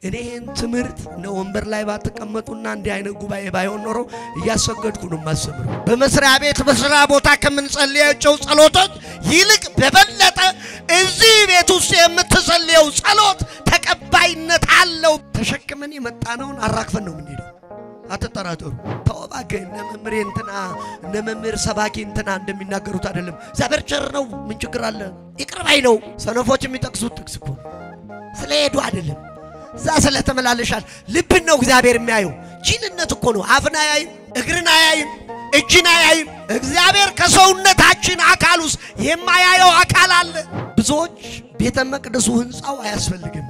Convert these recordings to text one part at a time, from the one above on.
እኔን ትምርት ነው ወንበር ላይ ባትቀመጡና እንዲህ አይነት ጉባኤ ባይሆን ኖሮ እያሰገድኩ ነው ማሰምረው በመስሪያ ቤት በስራ ቦታ ከመንጸልያቸው ጸሎቶች ይልቅ በበለጠ እዚህ ቤት ውስጥ የምትጸልየው ጸሎት ተቀባይነት አለው ተሸክመን የመጣነውን አራክፈን ነው የምንሄደው አትጠራጠሩ ተወባከ ነመምር እንትና ነመምር ሰባኪ እንትና እንደሚናገሩት አይደለም እግዚአብሔር ቸር ነው ምን ችግር አለ ይቅርባይ ነው ሰነፎች የሚጠቅሱት ጥቅስ እኮ ስለሄዱ አይደለም ዛሰለ ተመላለሻል ልብን ነው እግዚአብሔር የሚያየው ጂልነት እኮ ነው አፍና ያይ እግርና ያይ እጅና ያይ እግዚአብሔር ከሰውነታችን አካል ውስጥ የማያየው አካል አለ ብዙዎች ቤተ መቅደሱ ህንጻው አያስፈልግም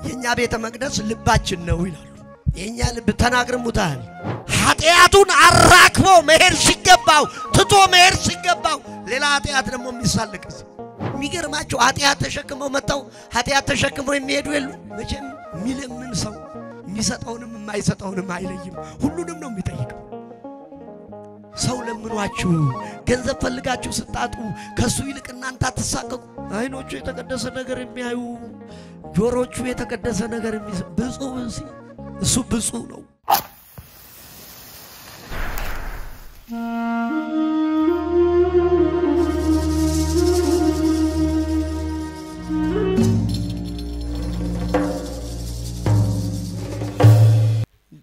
የኛ ቤተ መቅደስ ልባችን ነው ይላሉ የኛ ልብ ተናግረሙታል ኃጢያቱን አራክቦ መሄድ ሲገባው ትቶ መሄድ ሲገባው ሌላ ኃጢያት ደግሞ የሚሳለቅስ ሚገርማቸው ኃጢያት ተሸክመው መጣው ኃጢያት ተሸክመው የሚሄዱ የሉ መቼም ሚለምን ሰው የሚሰጠውንም የማይሰጠውንም አይለይም ሁሉንም ነው የሚጠይቀው ሰው ለምኗችሁ ገንዘብ ፈልጋችሁ ስጣጡ ከሱ ይልቅ እናንተ አትሳቀቁ አይኖቹ የተቀደሰ ነገር የሚያዩ ጆሮቹ የተቀደሰ ነገር ብፁዕ እሱ ብፁዕ ነው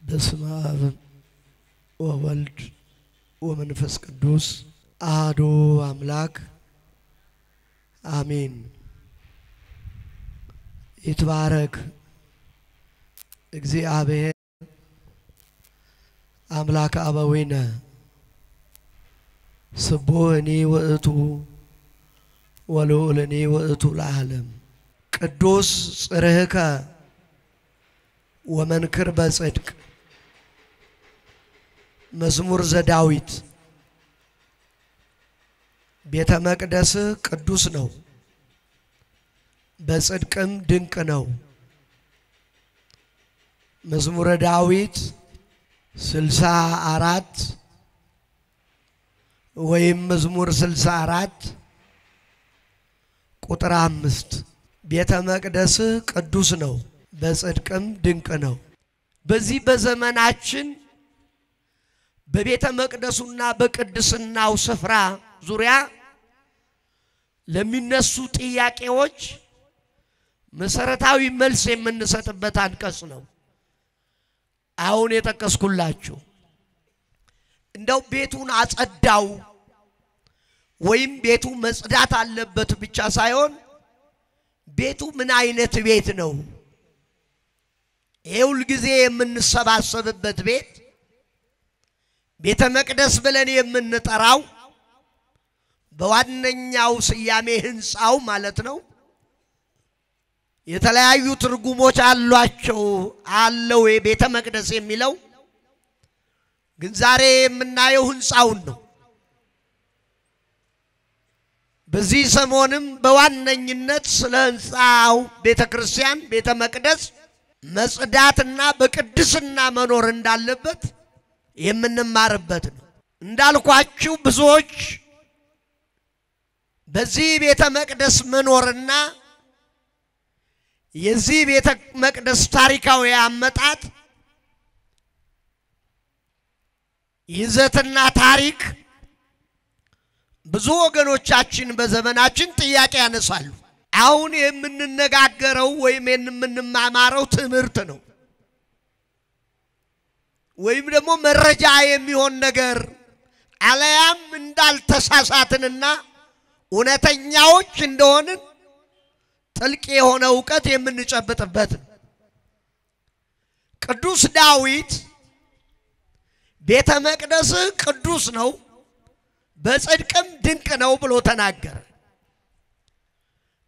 በስመ አብ ወወልድ ወመንፈስ ቅዱስ አሐዱ አምላክ አሜን ይትባረክ እግዚአብሔር አምላክ አበዊነ ስቡህኒ ወእቱ ወልዑልኒ ወእቱ ለዓለም ቅዱስ ጽርህከ ወመንክር በጽድቅ መዝሙር ዘዳዊት ቤተ መቅደስ ቅዱስ ነው በጽድቅም ድንቅ ነው መዝሙር ዳዊት 64 ወይም መዝሙር 64 ቁጥር 5 ቤተ መቅደስ ቅዱስ ነው በጽድቅም ድንቅ ነው በዚህ በዘመናችን በቤተ መቅደሱና በቅድስናው ስፍራ ዙሪያ ለሚነሱ ጥያቄዎች መሰረታዊ መልስ የምንሰጥበት አንቀጽ ነው አሁን የተከስኩላችሁ እንደው ቤቱን አጸዳው ወይም ቤቱ መጽዳት አለበት ብቻ ሳይሆን ቤቱ ምን አይነት ቤት ነው ይሁል ጊዜ የምንሰባሰብበት ቤተ መቅደስ ብለን የምንጠራው በዋነኛው ስያሜ ህንጻው ማለት ነው የተለያዩ ትርጉሞች አለው የቤተ መቅደስ የሚለው ግን ዛሬ የምናየው ህንጻውን ነው በዚህ ሰሞንም በዋነኝነት ስለ ህንጻው ቤተክርስቲያን ቤተ መቅደስ መጽዳትና በቅድስና መኖር እንዳለበት የምንማርበት ነው እንዳልኳችሁ ብዙዎች በዚህ ቤተ መቅደስ መኖርና የዚህ ቤተ መቅደስ ታሪካዊ አመጣጥ ይዘትና ታሪክ ብዙ ወገኖቻችን በዘመናችን ጥያቄ ያነሳሉ አሁን የምንነጋገረው ወይም የምንማማረው ትምህርት ነው ወይም ደግሞ መረጃ የሚሆን ነገር አለያም እንዳልተሳሳትንና እውነተኛዎች እንደሆንን ጥልቅ የሆነ ዕውቀት የምንጨብጥበት ቅዱስ ዳዊት ቤተ መቅደስ ቅዱስ ነው በጽድቅም ድንቅ ነው ብሎ ተናገረ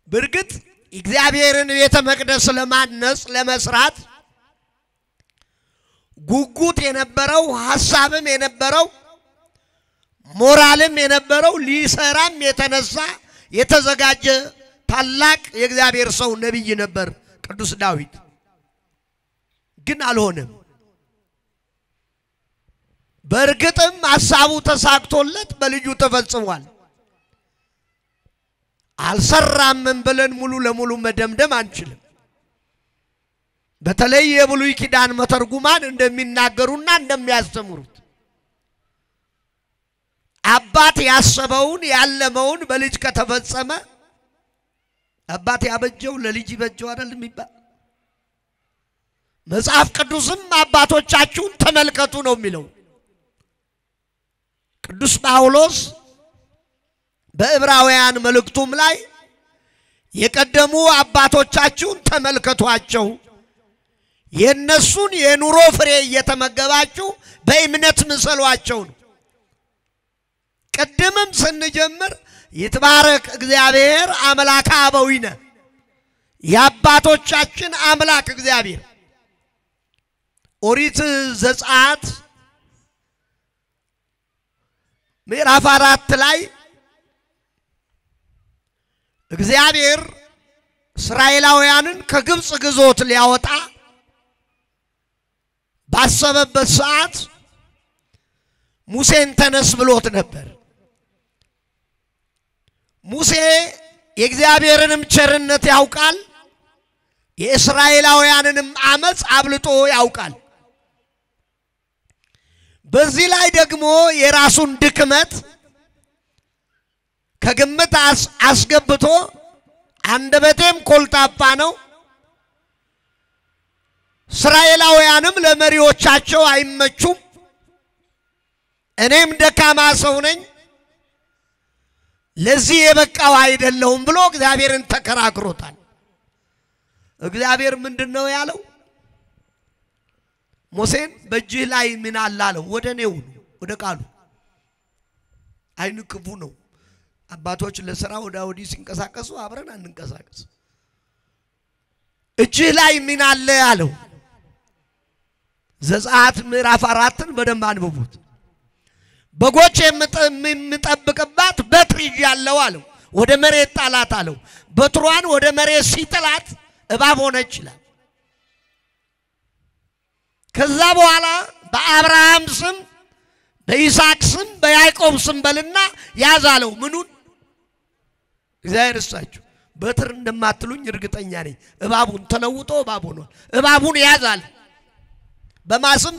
በርግጥ እግዚአብሔርን ቤተ መቅደስ ለማነጽ ለመስራት ጉጉት የነበረው ሐሳብም የነበረው ሞራልም የነበረው ሊሰራም የተነሳ የተዘጋጀ ታላቅ የእግዚአብሔር ሰው ነብይ ነበር ቅዱስ ዳዊት ግን አልሆነም በርግጥም ሐሳቡ ተሳክቶለት በልጁ ተፈጽሟል አልሰራም ብለን ሙሉ ለሙሉ መደምደም አንችልም በተለይ የብሉይ ኪዳን መተርጉማን እንደሚናገሩና እንደሚያስተምሩት አባት ያሰበውን ያለመውን በልጅ ከተፈጸመ አባት ያበጀው ለልጅ ይበጀው አይደል የሚባል መጽሐፍ ቅዱስም አባቶቻችሁን ተመልከቱ ነው የሚለው ቅዱስ ጳውሎስ በዕብራውያን መልእክቱም ላይ የቀደሙ አባቶቻችሁን ተመልከቷቸው የነሱን የኑሮ ፍሬ እየተመገባችሁ በእምነት ምሰሏቸው ቀደምም ስንጀምር ይትባረክ እግዚአብሔር አምላከ አበዊነ የአባቶቻችን አምላክ እግዚአብሔር ኦሪት ዘጸአት ምዕራፍ 4 ላይ እግዚአብሔር እስራኤላውያንን ከግብጽ ግዞት ሊያወጣ ባሰበበት ሰዓት ሙሴን ተነስ ብሎት ነበር ሙሴ የእግዚአብሔርንም ቸርነት ያውቃል የእስራኤላውያንንም አመጽ አብልጦ ያውቃል በዚህ ላይ ደግሞ የራሱን ድክመት ከግምት አስገብቶ አንደበቴም ኮልታፋ ነው እስራኤላውያንም ለመሪዎቻቸው አይመቹም እኔም ደካማ ሰው ነኝ ለዚህ የበቃው አይደለም ብሎ እግዚአብሔርን ተከራክሮታል እግዚአብሔር ምንድነው ያለው ሙሴን በእጅህ ላይ ምን አለ አለው ወደኔው ወደ ቃሉ አይን ክፉ ነው አባቶች ለሥራ ወደ አውዲ ሲንቀሳቀሱ አብረን አንንቀሳቀስ እጅህ ላይ ምን አለ አለው ዘጸአት ምዕራፍ 4ን በደንብ አንብቡት በጎች የምጠብቅባት በትር ይያለው አለው ወደ መሬት ጣላት አለው በትሯን ወደ መሬት ሲጥላት እባብ ሆነች ይላል ከዛ በኋላ በአብርሃም ስም በይስሐቅ ስም በያዕቆብ ስም በልና ያዛለው ምኑን እግዚአብሔር እሳችሁ በትር እንደማትሉኝ እርግጠኛ ነኝ እባቡን ተለውጦ እባብ ሆኗል እባቡን ያዛል በማስም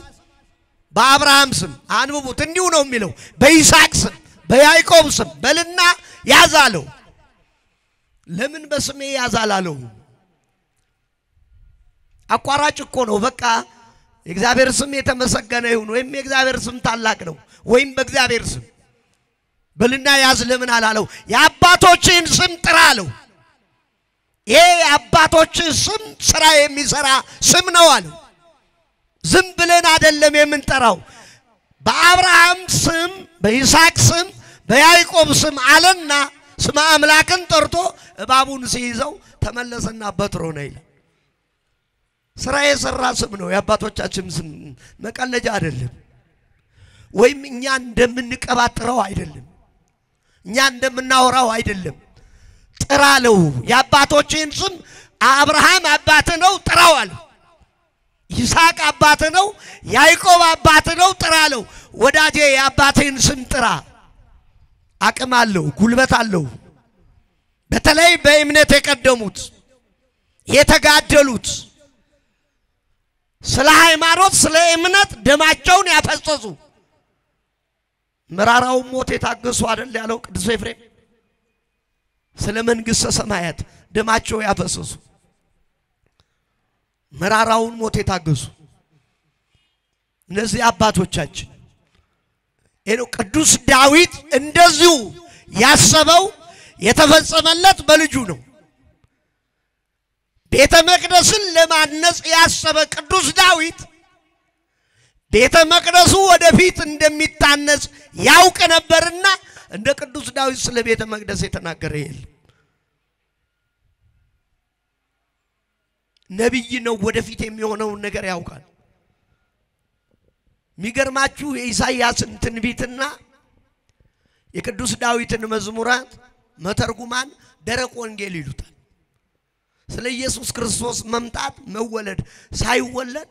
በአብርሃም ስም አንብቡት እንዲሁ ነው የሚለው በይስሐቅ ስም በያዕቆብ ስም በልና ያዛለው ለምን በስሜ ያዛላለው አቋራጭ እኮ ነው በቃ እግዚአብሔር ስም የተመሰገነ ይሁን ወይም የእግዚአብሔር ስም ታላቅ ነው ወይም በእግዚአብሔር ስም በልና ያዝ ለምን አላለው የአባቶችን ስም ጥራለው ይሄ የአባቶች ስም ስራ የሚሰራ ስም ነው አለው ዝም ብለን አይደለም የምንጠራው በአብርሃም ስም በይስሐቅ ስም በያዕቆብ ስም አለና ስም አምላክን ጠርቶ እባቡን ሲይዘው ተመለሰና በትሮ ነው ይላል ስራ የሰራ ስም ነው የአባቶቻችን ስም መቀለጃ አይደለም ወይም እኛ እንደምንቀባጥረው አይደለም እኛ እንደምናወራው አይደለም ጥራለው የአባቶችን ስም አብርሃም አባት ነው ጥራው አለ ይስሐቅ አባት ነው ያዕቆብ አባት ነው ጥራለው ወዳጄ የአባቴን ስም ጥራ አቅም አለው ጉልበት አለው በተለይ በእምነት የቀደሙት የተጋደሉት ስለ ሃይማኖት ስለ እምነት ደማቸውን ያፈሰሱ መራራው ሞት የታገሱ አይደል ያለው ቅዱስ ኤፍሬም ስለ መንግስተ ሰማያት ደማቸው ያፈሰሱ መራራውን ሞት የታገሱ እነዚህ አባቶቻችን ቅዱስ ዳዊት እንደዚሁ ያሰበው የተፈጸመለት በልጁ ነው ቤተ መቅደስን ለማነጽ ያሰበ ቅዱስ ዳዊት ቤተ መቅደሱ ወደፊት እንደሚታነጽ ያውቅ ነበርና እንደ ቅዱስ ዳዊት ስለ ቤተ መቅደስ የተናገረ የለም ነብይ ነው ወደፊት የሚሆነው ነገር ያውቃል ሚገርማችሁ የኢሳይያስን ትንቢትና የቅዱስ ዳዊትን መዝሙራት መተርጉማን ደረቅ ወንጌል ይሉታል ስለ ኢየሱስ ክርስቶስ መምጣት መወለድ ሳይወለድ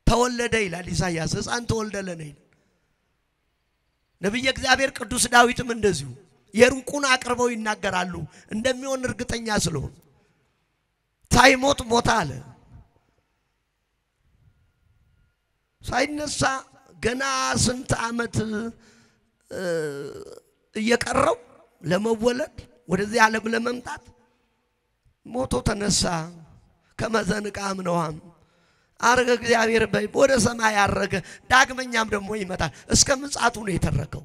ተወለደ ይላል ኢሳይያስ ሕፃን ተወልደለነ ይላል ነብይ እግዚአብሔር ቅዱስ ዳዊትም እንደዚሁ የሩቁን አቅርበው ይናገራሉ እንደሚሆን እርግጠኛ ስለሆነ ሳይሞት ሞተ አለ ሳይነሳ ገና ስንት ዓመት እየቀረው ለመወለድ ወደዚህ ዓለም ለመምጣት ሞቶ ተነሳ ከመዘንቃም ነውም አረገ እግዚአብሔር ወደ ሰማይ ያረገ ዳግመኛም ደግሞ ይመጣል እስከ ምጽአቱ ነው የተረከው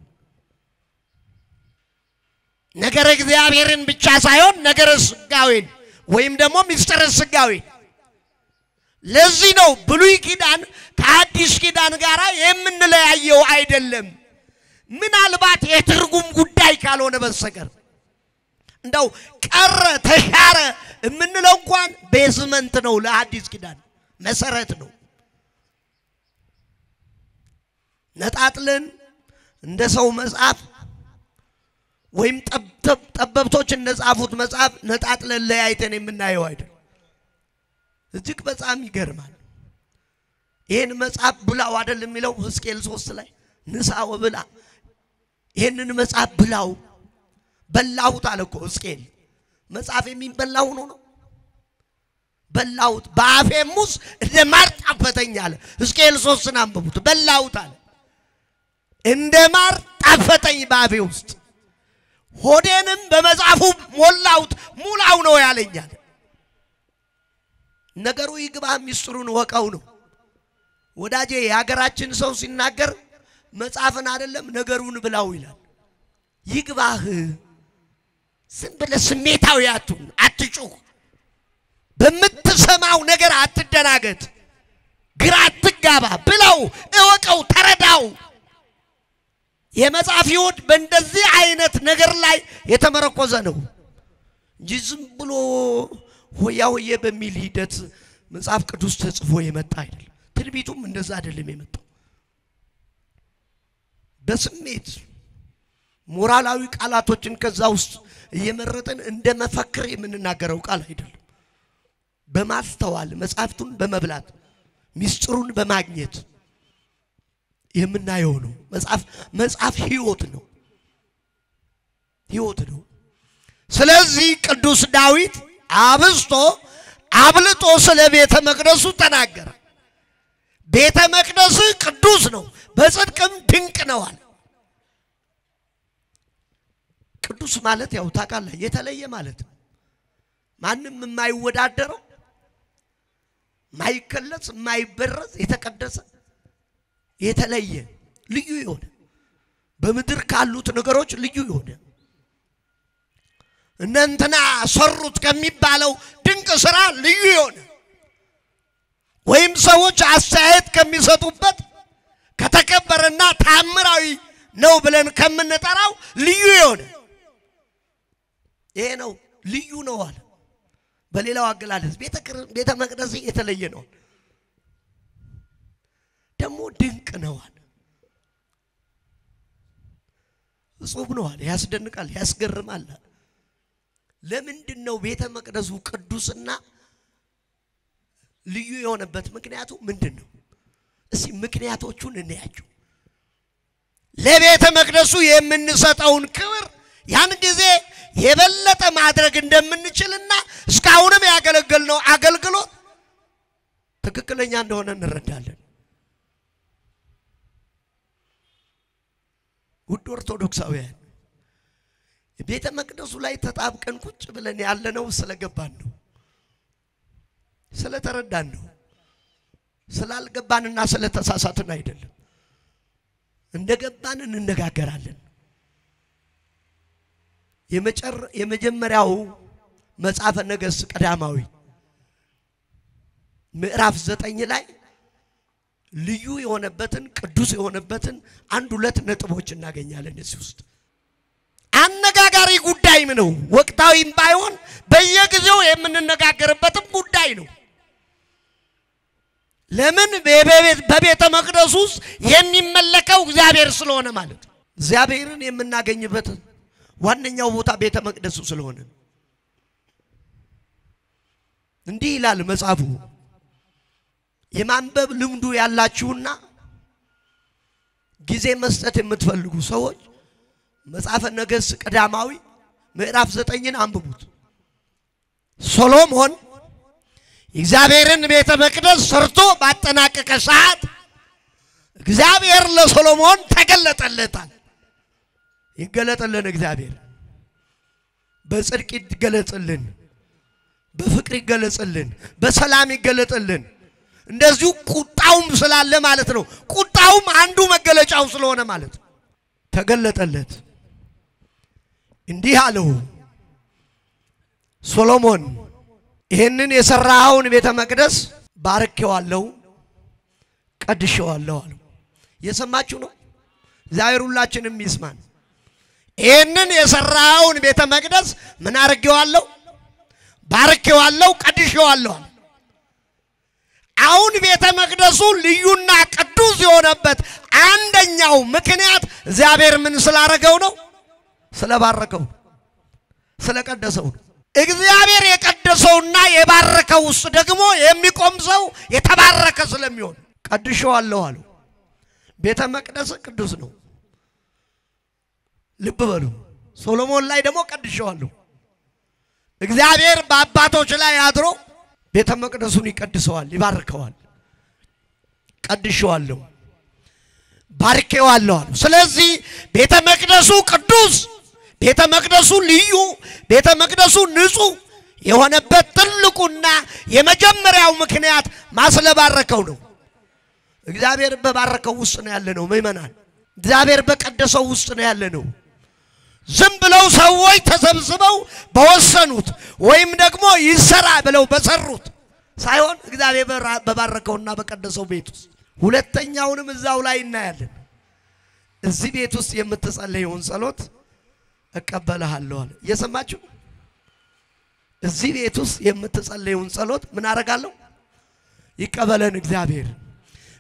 ነገር እግዚአብሔርን ብቻ ሳይሆን ነገር ስጋዊን ወይም ደግሞ ሚስጥር ስጋዊ ለዚህ ነው ብሉይ ኪዳን ከአዲስ ኪዳን ጋራ የምንለያየው አይደለም ምናልባት የትርጉም ጉዳይ ካልሆነ በስተቀር እንደው ቀረ ተሻረ የምንለው እንኳን ቤዝመንት ነው ለአዲስ ኪዳን መሰረት ነው ነጣጥልን እንደ ሰው መጽሐፍ ወይም ጠበብቶች እንደጻፉት መጽሐፍ ነጣጥልን ለያይተን የምናየው አይደል እጅግ በጣም ይገርማል ይሄን መጽሐፍ ብላው አይደል የሚለው ሕዝቅኤል 3 ላይ ንሳው ብላ ይሄንን መጽሐፍ ብላው በላውት አለኮ ሕዝቅኤል መጽሐፍ የሚበላው ነው በላውት በአፌሙስ እንደማር ጣፈጠኝ አለ ሕዝቅኤል 3 አንብቡት በላውት አለ እንደማር ጣፈጠኝ በአፌ ውስጥ ሆዴንም በመጽሐፉ ሞላውት ሙላው ነው ያለኛል ነገሩ ይግባ ሚስጥሩን ወቀው ነው ወዳጄ ያገራችን ሰው ሲናገር መጽሐፍን አይደለም ነገሩን ብላው ይላል ይግባህ ዝም ብለህ ስሜታዊ አትጩህ በምትሰማው ነገር አትደናገጥ ግራ አትጋባ ብለው እወቀው ተረዳው የመጽሐፍ ሕይወት በእንደዚህ አይነት ነገር ላይ የተመረኮዘ ነው እንጂ ዝም ብሎ ሆያውዬ በሚል ሂደት መጽሐፍ ቅዱስ ተጽፎ የመጣ አይደለም ትንቢቱም እንደዛ አይደለም የመጣው በስሜት ሞራላዊ ቃላቶችን ከዛ ውስጥ እየመረጠን እንደመፈክር የምንናገረው ቃል አይደለም በማስተዋል መጽሐፍቱን በመብላት ሚስጥሩን በማግኘት የምናየው ነው መጽሐፍ ሕይወት ነው ስለዚህ ቅዱስ ዳዊት አብልጦ ስለ ቤተ መቅደሱ ተናገረ ቤተ መቅደስ ቅዱስ ነው በጽድቅም ድንቅ ነው አለ ቅዱስ ማለት ያው ታውቃለህ የተለየ ማለት ማንንም የማይወዳደረው ማይከለስ ማይበረዝ የተቀደሰ የተለየ ልዩ ይሆነ በመድር ካሉት ነገሮች ልዩ ይሆነ እናንተና ሰሩት ከሚባለው ድንቅ ስራ ልዩ ይሆነ ወይም ሰዎች አስተያየት ከሚሰጡበት ከተከበረና ታምራዊ ነው ብለን ከምንጠራው ልዩ ይሆነ ይሄ ነው ልዩ ነው አለ በሌላው አገላለጽ ቤተ መቅደስ የተለየ ነው ደሞ ድንቅ ነው አለ ጾም ነው አለ ያስደንቃል ያስገርማል ለምንድነው ቤተ መቅደሱ ቅዱስና ልዩ የሆነበት ምክንያቱ ምንድነው እስኪ ምክንያቶቹን እንያቸው ለቤተ መቅደሱ የምንሰጠውን ክብር ያን ጊዜ የበለጠ ማድረግ እንደምንችልና እስካሁንም ያገለገልነው አገልግሎት ትክክለኛ እንደሆነ እንረዳለን ውድ ኦርቶዶክሳውያን ቤተ መቅደሱ ላይ ተጣብቀን ቁጭ ብለን ያለነው ስለገባን ነው ስለተረዳን ነው ስላልገባንና ስለተሳሳትን አይደለም እንደገባን እንነጋገራለን የመጀመሪያው መጽሐፈ ነገሥት ቀዳማዊ ምዕራፍ 9 ላይ ልዩ የሆነበትን ቅዱስ የሆነበትን አንድ ሁለት ነጥቦች እናገኛለን እዚህ ውስጥ አነጋጋሪ ጉዳይም ነው ወቅታዊም ባይሆን በየጊዜው የምንነጋገርበትም ጉዳይ ነው ለምን በቤተ መቅደስ ውስጥ የሚመለከው እግዚአብሔር ስለሆነ ማለት እግዚአብሔርን የምናገኝበት ዋነኛው ቦታ ቤተ መቅደሱ ስለሆነ እንዲህ ይላል መጽሐፉ የማንበብ ልምዱ ያላችሁና ጊዜ መስጠት የምትፈልጉ ሰዎች መጽሐፈ ነገሥት ቀዳማዊ ምዕራፍ 9ን አንብቡት ሶሎሞን እግዚአብሔርን ቤተ መቅደስ ሰርቶ ባጠናቀቀ ሰዓት እግዚአብሔር ለሶሎሞን ተገለጠለታል። ይገለጥልን እግዚአብሔር በጽድቅ ይገለጥልን፣ በፍቅር ይገለጥልን፣ በሰላም ይገለጥልን። እንደዚሁ ቁጣውም ስላለ ማለት ነው። ቁጣውም አንዱ መገለጫው ስለሆነ ማለት ተገለጠለት። እንዲህ አለው ሶሎሞን ይሄንን የሰራውን ቤተ መቅደስ ባርኬዋለሁ ቀድሼዋለሁ አለው። የሰማችሁ ነው። እግዚአብሔር ሁላችንም ይስማን። ይሄንን የሰራውን ቤተ መቅደስ ምን አርጌዋለሁ? ባርኬዋለሁ ቀድሼዋለሁ። አሁን ቤተ መቅደሱ ልዩና ቅዱስ የሆነበት አንደኛው ምክንያት እግዚአብሔር ምን ስላረገው ነው? ስለባረከው ስለቀደሰው። እግዚአብሔር የቀደሰውና የባረከው ውስጥ ደግሞ የሚቆም ሰው የተባረከ ስለሚሆን ቀድሼዋለሁ አሉ። ቤተ መቅደስ ቅዱስ ነው። ልብ በሉ። ሶሎሞን ላይ ደግሞ ቀድሼዋለሁ። እግዚአብሔር በአባቶች ላይ አድሮ ቤተ መቅደሱን ይቀድሰዋል፣ ይባርከዋል። ቀድሼዋለሁ ባርኬዋለሁ አሉ። ስለዚህ ቤተ መቅደሱ ቅዱስ፣ ቤተ መቅደሱ ልዩ፣ ቤተ መቅደሱ ንጹህ የሆነበት ትልቁና የመጀመሪያው ምክንያት ማስለባረከው ነው። እግዚአብሔር በባረከው ውስጥ ነው ያለነው ምእመናን። እግዚአብሔር በቀደሰው ውስጥ ነው ያለነው። ዝም ብለው ሰዎች ተሰብስበው በወሰኑት ወይም ደግሞ ይሰራ ብለው በሰሩት ሳይሆን እግዚአብሔር በባረከውና በቀደሰው ቤት ውስጥ። ሁለተኛውንም እዛው ላይ እናያለን። እዚህ ቤት ውስጥ የምትጸልየውን ጸሎት እቀበልሃለሁ አለ። እየሰማችሁ? እዚህ ቤት ውስጥ የምትጸልየውን ጸሎት ምን አረጋለሁ? ይቀበለን እግዚአብሔር።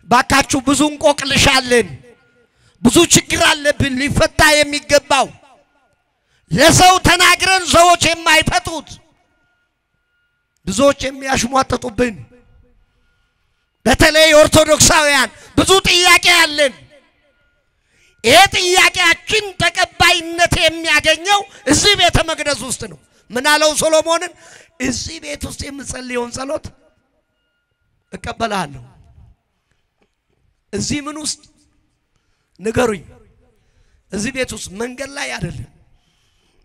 ባካችሁ ብዙ እንቆቅልሻለን፣ ብዙ ችግር አለብን ሊፈታ የሚገባው ለሰው ተናግረን ሰዎች የማይፈቱት ብዙዎች የሚያሽሟጥጡብን በተለይ ኦርቶዶክሳውያን ብዙ ጥያቄ አለን። ይሄ ጥያቄያችን ተቀባይነት የሚያገኘው እዚህ ቤተ መቅደስ ውስጥ ነው። ምን አለው ሶሎሞንን? እዚህ ቤት ውስጥ የምጸልየውን ጸሎት እቀበልሃለሁ። እዚህ ምን ውስጥ ንገሩኝ? እዚህ ቤት ውስጥ መንገድ ላይ አይደለም፣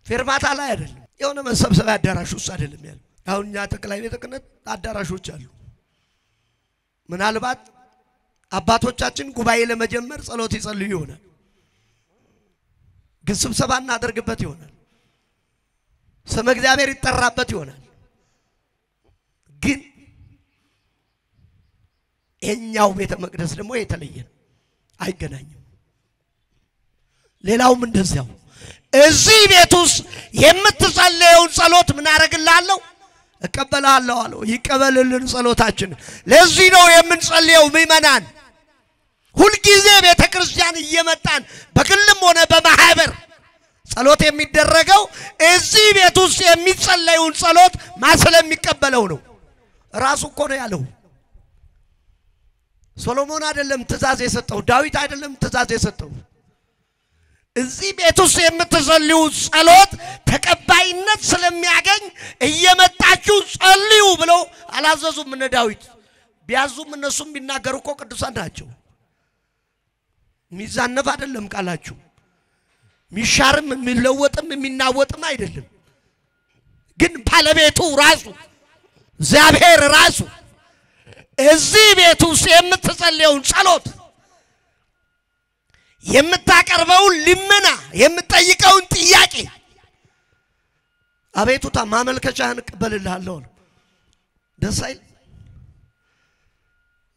ፌርማታ ላይ አይደለም፣ የሆነ መሰብሰቢያ አዳራሽ ውስጥ አይደለም ያለው። አሁን ያ ጠቅላይ ቤተ ክህነት አዳራሾች አሉ። ምናልባት አባቶቻችን ጉባኤ ለመጀመር ጸሎት ይጸልዩ ይሆናል፣ ግን ስብሰባ እናደርግበት ይሆናል፣ ስመ እግዚአብሔር ይጠራበት ይሆናል። ግን የኛው ቤተ መቅደስ ደግሞ የተለየ ነው፣ አይገናኝም። ሌላውም እንደዚያው እዚህ ቤት ውስጥ የምትጸልየውን ጸሎት ምን አረግልሃለሁ? እቀበልሃለሁ አለው። ይቀበልልን ጸሎታችን። ለዚህ ነው የምንጸልየው ምእመናን። ሁልጊዜ ቤተ ክርስቲያን እየመጣን በግልም ሆነ በማህበር ጸሎት የሚደረገው እዚህ ቤት ውስጥ የሚጸለየውን ጸሎት ስለሚቀበለው ነው። ራሱ እኮ ነው ያለው። ሶሎሞን አይደለም ትእዛዝ የሰጠው፣ ዳዊት አይደለም ትእዛዝ የሰጠው። እዚህ ቤት ውስጥ የምትጸልዩ ጸሎት ተቀባይነት ስለሚያገኝ እየመጣችሁ ጸልዩ ብለው አላዘዙም። እነ ዳዊት ቢያዙም እነሱም ቢናገሩ እኮ ቅዱሳን ናቸው። ሚዛነፍ አይደለም ቃላችሁ፣ ሚሻርም የሚለወጥም የሚናወጥም አይደለም። ግን ባለቤቱ ራሱ እግዚአብሔር ራሱ እዚህ ቤት ውስጥ የምትጸልየውን ጸሎት የምታቀርበውን ልመና የምትጠይቀውን ጥያቄ አቤቱታ ማመልከቻህን እቀበልልሃለሁ። ደስ አይል?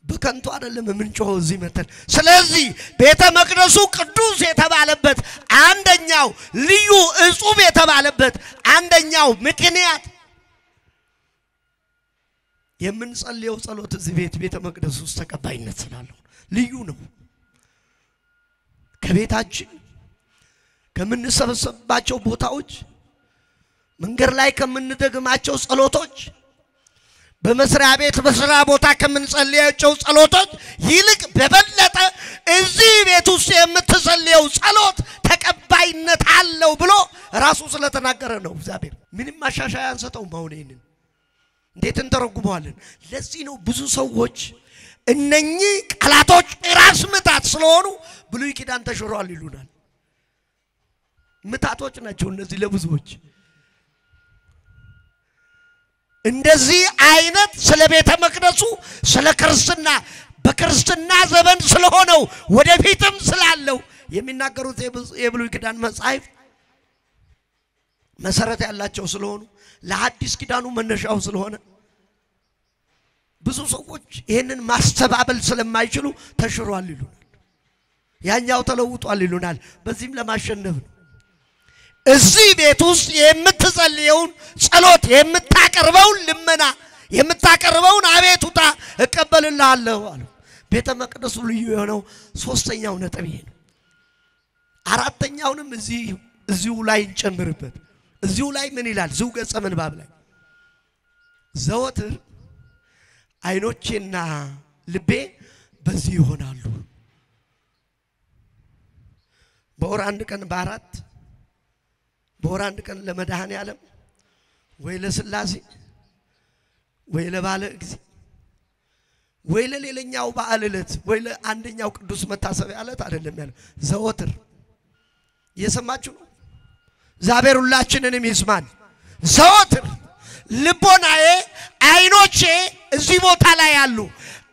በከንቱ አይደለም የምንጮኸው እዚህ መተን። ስለዚህ ቤተ መቅደሱ ቅዱስ የተባለበት አንደኛው ልዩ እጹብ የተባለበት አንደኛው ምክንያት የምንጸልየው ጸሎት እዚህ ቤተ መቅደስ ውስጥ ተቀባይነት ስላለው ልዩ ነው። ከቤታችን ከምንሰበሰብባቸው ቦታዎች መንገድ ላይ ከምንደግማቸው ጸሎቶች በመስሪያ ቤት በስራ ቦታ ከምንጸልያቸው ጸሎቶች ይልቅ በበለጠ እዚህ ቤት ውስጥ የምትጸልየው ጸሎት ተቀባይነት አለው ብሎ ራሱ ስለተናገረ ነው። እግዚአብሔር ምንም ማሻሻያ አንሰጠው። ማውኔን እንዴት እንተረጉመዋለን? ለዚህ ነው ብዙ ሰዎች እነኚህ ቃላቶች ራስ ምታት ስለሆኑ ብሉይ ኪዳን ተሽሯል ይሉናል። ምታቶች ናቸው እነዚህ ለብዙዎች። እንደዚህ አይነት ስለ ቤተ መቅደሱ ስለ ክርስትና በክርስትና ዘመን ስለሆነው ወደፊትም ስላለው የሚናገሩት የብሉይ ኪዳን መጻሕፍት መሰረት ያላቸው ስለሆኑ ለሐዲስ ኪዳኑ መነሻው ስለሆነ ብዙ ሰዎች ይሄንን ማስተባበል ስለማይችሉ ተሽሯል ይሉናል። ያኛው ተለውጧል ይሉናል። በዚህም ለማሸነፍ ነው እዚህ ቤት ውስጥ የምትጸልየውን ጸሎት የምታቀርበውን ልመና የምታቀርበውን አቤቱታ እቀበልልሃለሁ አለ። ቤተ መቅደሱ ልዩ የሆነው ሶስተኛው ነጥብ ይሄ ነው። አራተኛውንም እዚሁ ላይ እንጨምርበት። እዚሁ ላይ ምን ይላል? እዚሁ ገጸ ምንባብ ላይ ዘወትር አይኖቼና ልቤ በዚህ ይሆናሉ። በወር አንድ ቀን በአራት በወር አንድ ቀን ለመድኃኔ ዓለም ወይ ለስላሴ ወይ ለባለ እግዚእ ወይ ለሌላኛው በዓል ዕለት ወይ ለአንደኛው ቅዱስ መታሰቢያ ዕለት አይደለም ያለው። ዘወትር እየሰማችሁ ነው። እግዚአብሔር ሁላችንንም ይስማን። ዘወትር ልቦናዬ አይኖቼ እዚህ ቦታ ላይ ያሉ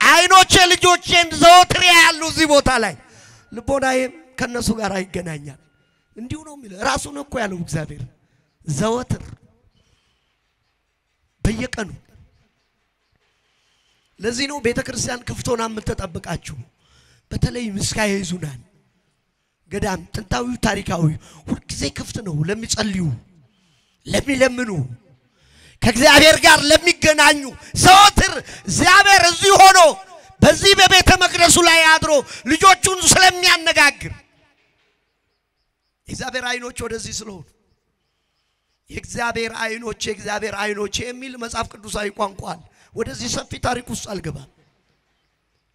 አይኖቼ ልጆቼን ዘወትር ያሉ እዚህ ቦታ ላይ ልቦናዬ ከነሱ ጋር ይገናኛል። እንዲሁ ነው የሚለው ራሱ ነው እኮ ያለው እግዚአብሔር ዘወትር በየቀኑ። ለዚህ ነው ቤተክርስቲያን ክፍቶና የምትጠብቃችሁ። በተለይ ምስካየ ኅዙናን ገዳም ጥንታዊ ታሪካዊ ሁሉ ጊዜ ክፍት ነው ለሚጸልዩ ለሚለምኑ ከእግዚአብሔር ጋር ለሚገናኙ ዘወትር እግዚአብሔር እዚህ ሆኖ በዚህ በቤተ መቅደሱ ላይ አድሮ ልጆቹን ስለሚያነጋግር እግዚአብሔር አይኖች ወደዚህ ስለሆኑ የእግዚአብሔር አይኖች የሚል መጽሐፍ ቅዱሳዊ ቋንቋል። ወደዚህ ሰፊ ታሪክ ውስጥ አልገባም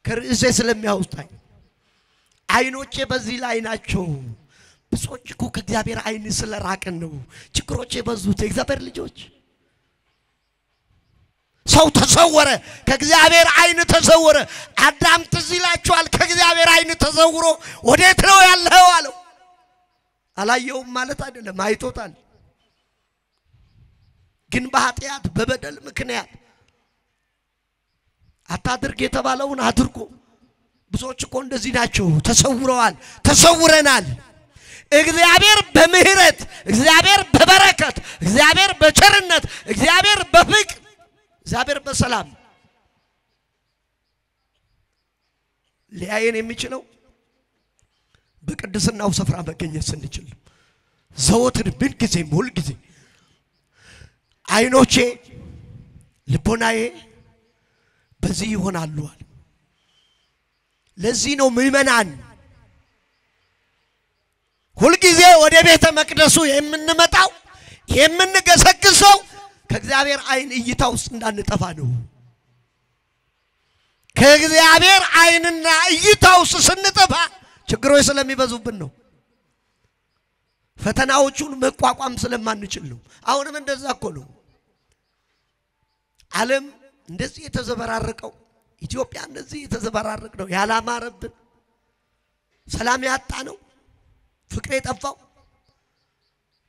ከርዕሴ ስለሚያውጣኝ አይኖቼ በዚህ ላይ ናቸው። ብዙዎች እኮ ከእግዚአብሔር አይን ስለራቀን ነው ችግሮች የበዙት። የእግዚአብሔር ልጆች ሰው ተሰወረ ከእግዚአብሔር አይን ተሰወረ። አዳም ትዝ ይላችኋል ከእግዚአብሔር አይን ተሰውሮ ወዴት ነው ያለው አለው። አላየውም ማለት አይደለም አይቶታል። ግን በኃጢአት በበደል ምክንያት አታድርግ የተባለውን አድርጎ ብዙዎች እኮ እንደዚህ ናቸው ተሰውረዋል ተሰውረናል። እግዚአብሔር በምህረት እግዚአብሔር በበረከት እግዚአብሔር በቸርነት እግዚአብሔር በፍቅር እግዚአብሔር በሰላም ሊያየን የሚችለው በቅድስናው ስፍራ መገኘት ስንችል ዘወትር ምን ጊዜም ሁል ጊዜ አይኖቼ ልቦናዬ በዚህ ይሆናሉ አለ። ለዚህ ነው ምእመናን ሁል ጊዜ ወደ ቤተ መቅደሱ የምንመጣው የምንገሰግሰው ከእግዚአብሔር አይን እይታ ውስጥ እንዳንጠፋ ነው። ከእግዚአብሔር አይንና እይታ ውስጥ ስንጠፋ ችግሮች ስለሚበዙብን ነው። ፈተናዎቹን መቋቋም ስለማንችል ነው። አሁንም እንደዛ እኮ ነው። ዓለም እንደዚህ የተዘበራረቀው ኢትዮጵያ እንደዚህ የተዘበራረቀ ነው። ያላማረብን ሰላም ያጣ ነው ፍቅር የጠፋው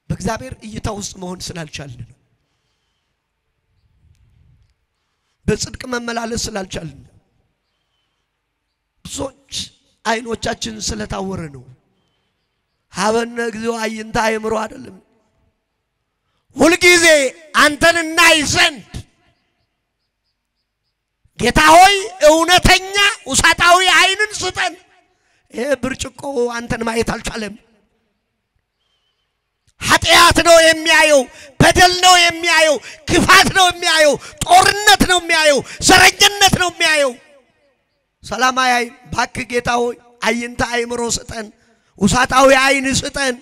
በእግዚአብሔር እይታ ውስጥ መሆን ስላልቻልን ነው። በጽድቅ መመላለስ ስላልቻልን ብዙዎች አይኖቻችን ስለታወረ ነው። ሀበነ እግዚኦ አይንታ አይምሮ አይደለም ሁሉ ጊዜ አንተን እናይ ዘንድ ጌታ ሆይ እውነተኛ ውሳጣዊ አይንን ስጠን። ይሄ ብርጭቆ አንተን ማየት አልቻለም። ኃጢአት ነው የሚያየው፣ በደል ነው የሚያየው፣ ክፋት ነው የሚያየው፣ ጦርነት ነው የሚያየው፣ ዘረኝነት ነው የሚያየው። ሰላማዊ አይን ባክ ጌታ ሆይ አይንታ አይምሮ ስጠን፣ ውሳጣዊ አይን ስጠን።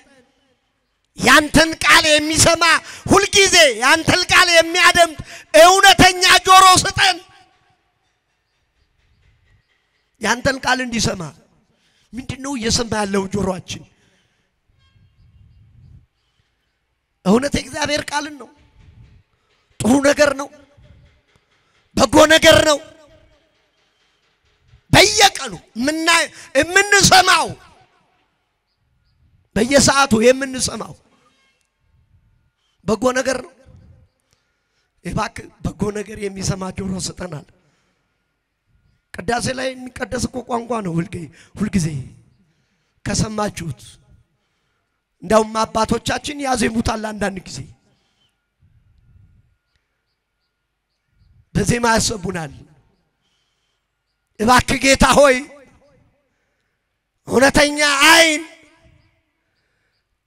ያንተን ቃል የሚሰማ ሁሉ ጊዜ ያንተን ቃል የሚያደምጥ እውነተኛ ጆሮ ስጠን። ያንተን ቃል እንዲሰማ ምንድነው እየሰማ ያለው ጆሮአችን? እውነት እግዚአብሔር ቃልን ነው። ጥሩ ነገር ነው፣ በጎ ነገር ነው። በየቀኑ የምንሰማው በየሰዓቱ የምንሰማው በጎ ነገር ነው። እባክህ በጎ ነገር የሚሰማ ጆሮ ስጠናል። ቅዳሴ ላይ የሚቀደስ እኮ ቋንቋ ነው ሁልጊዜ ከሰማችሁት። እንደውም አባቶቻችን ያዜሙታል አንዳንድ ጊዜ በዜማ ያሰቡናል። እባክህ ጌታ ሆይ እውነተኛ አይን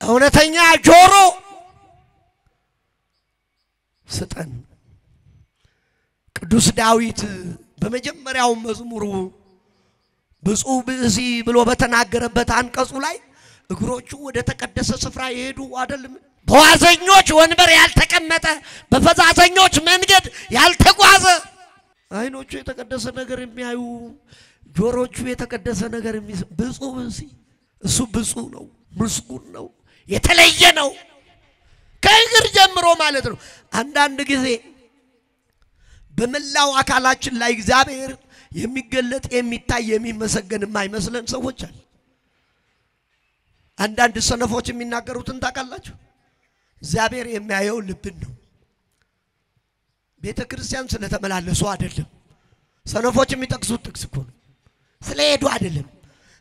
እውነተኛ ጆሮ ስጠን። ቅዱስ ዳዊት በመጀመሪያው መዝሙሩ ብፁዕ ብእሲ ብሎ በተናገረበት አንቀጹ ላይ እግሮቹ ወደ ተቀደሰ ስፍራ ይሄዱ አይደለም፣ በዋዘኞች ወንበር ያልተቀመጠ በፈዛዘኞች መንገድ ያልተጓዘ፣ አይኖቹ የተቀደሰ ነገር የሚያዩ ጆሮቹ የተቀደሰ ነገር የሚሰሙ ብፁዕ ብእሲ። እሱ ብፁዕ ነው፣ ምስጉን ነው፣ የተለየ ነው ከእግር ጀምሮ ማለት ነው። አንዳንድ ጊዜ በመላው አካላችን ላይ እግዚአብሔር የሚገለጥ የሚታይ የሚመሰገን የማይመስለን ሰዎች አሉ። አንዳንድ ሰነፎች የሚናገሩትን ታውቃላችሁ? እግዚአብሔር የሚያየው ልብን ነው። ቤተክርስቲያን ስለተመላለሱ አይደለም። ሰነፎች የሚጠቅሱት ጥቅስ እኮ ነው። ስለሄዱ አይደለም።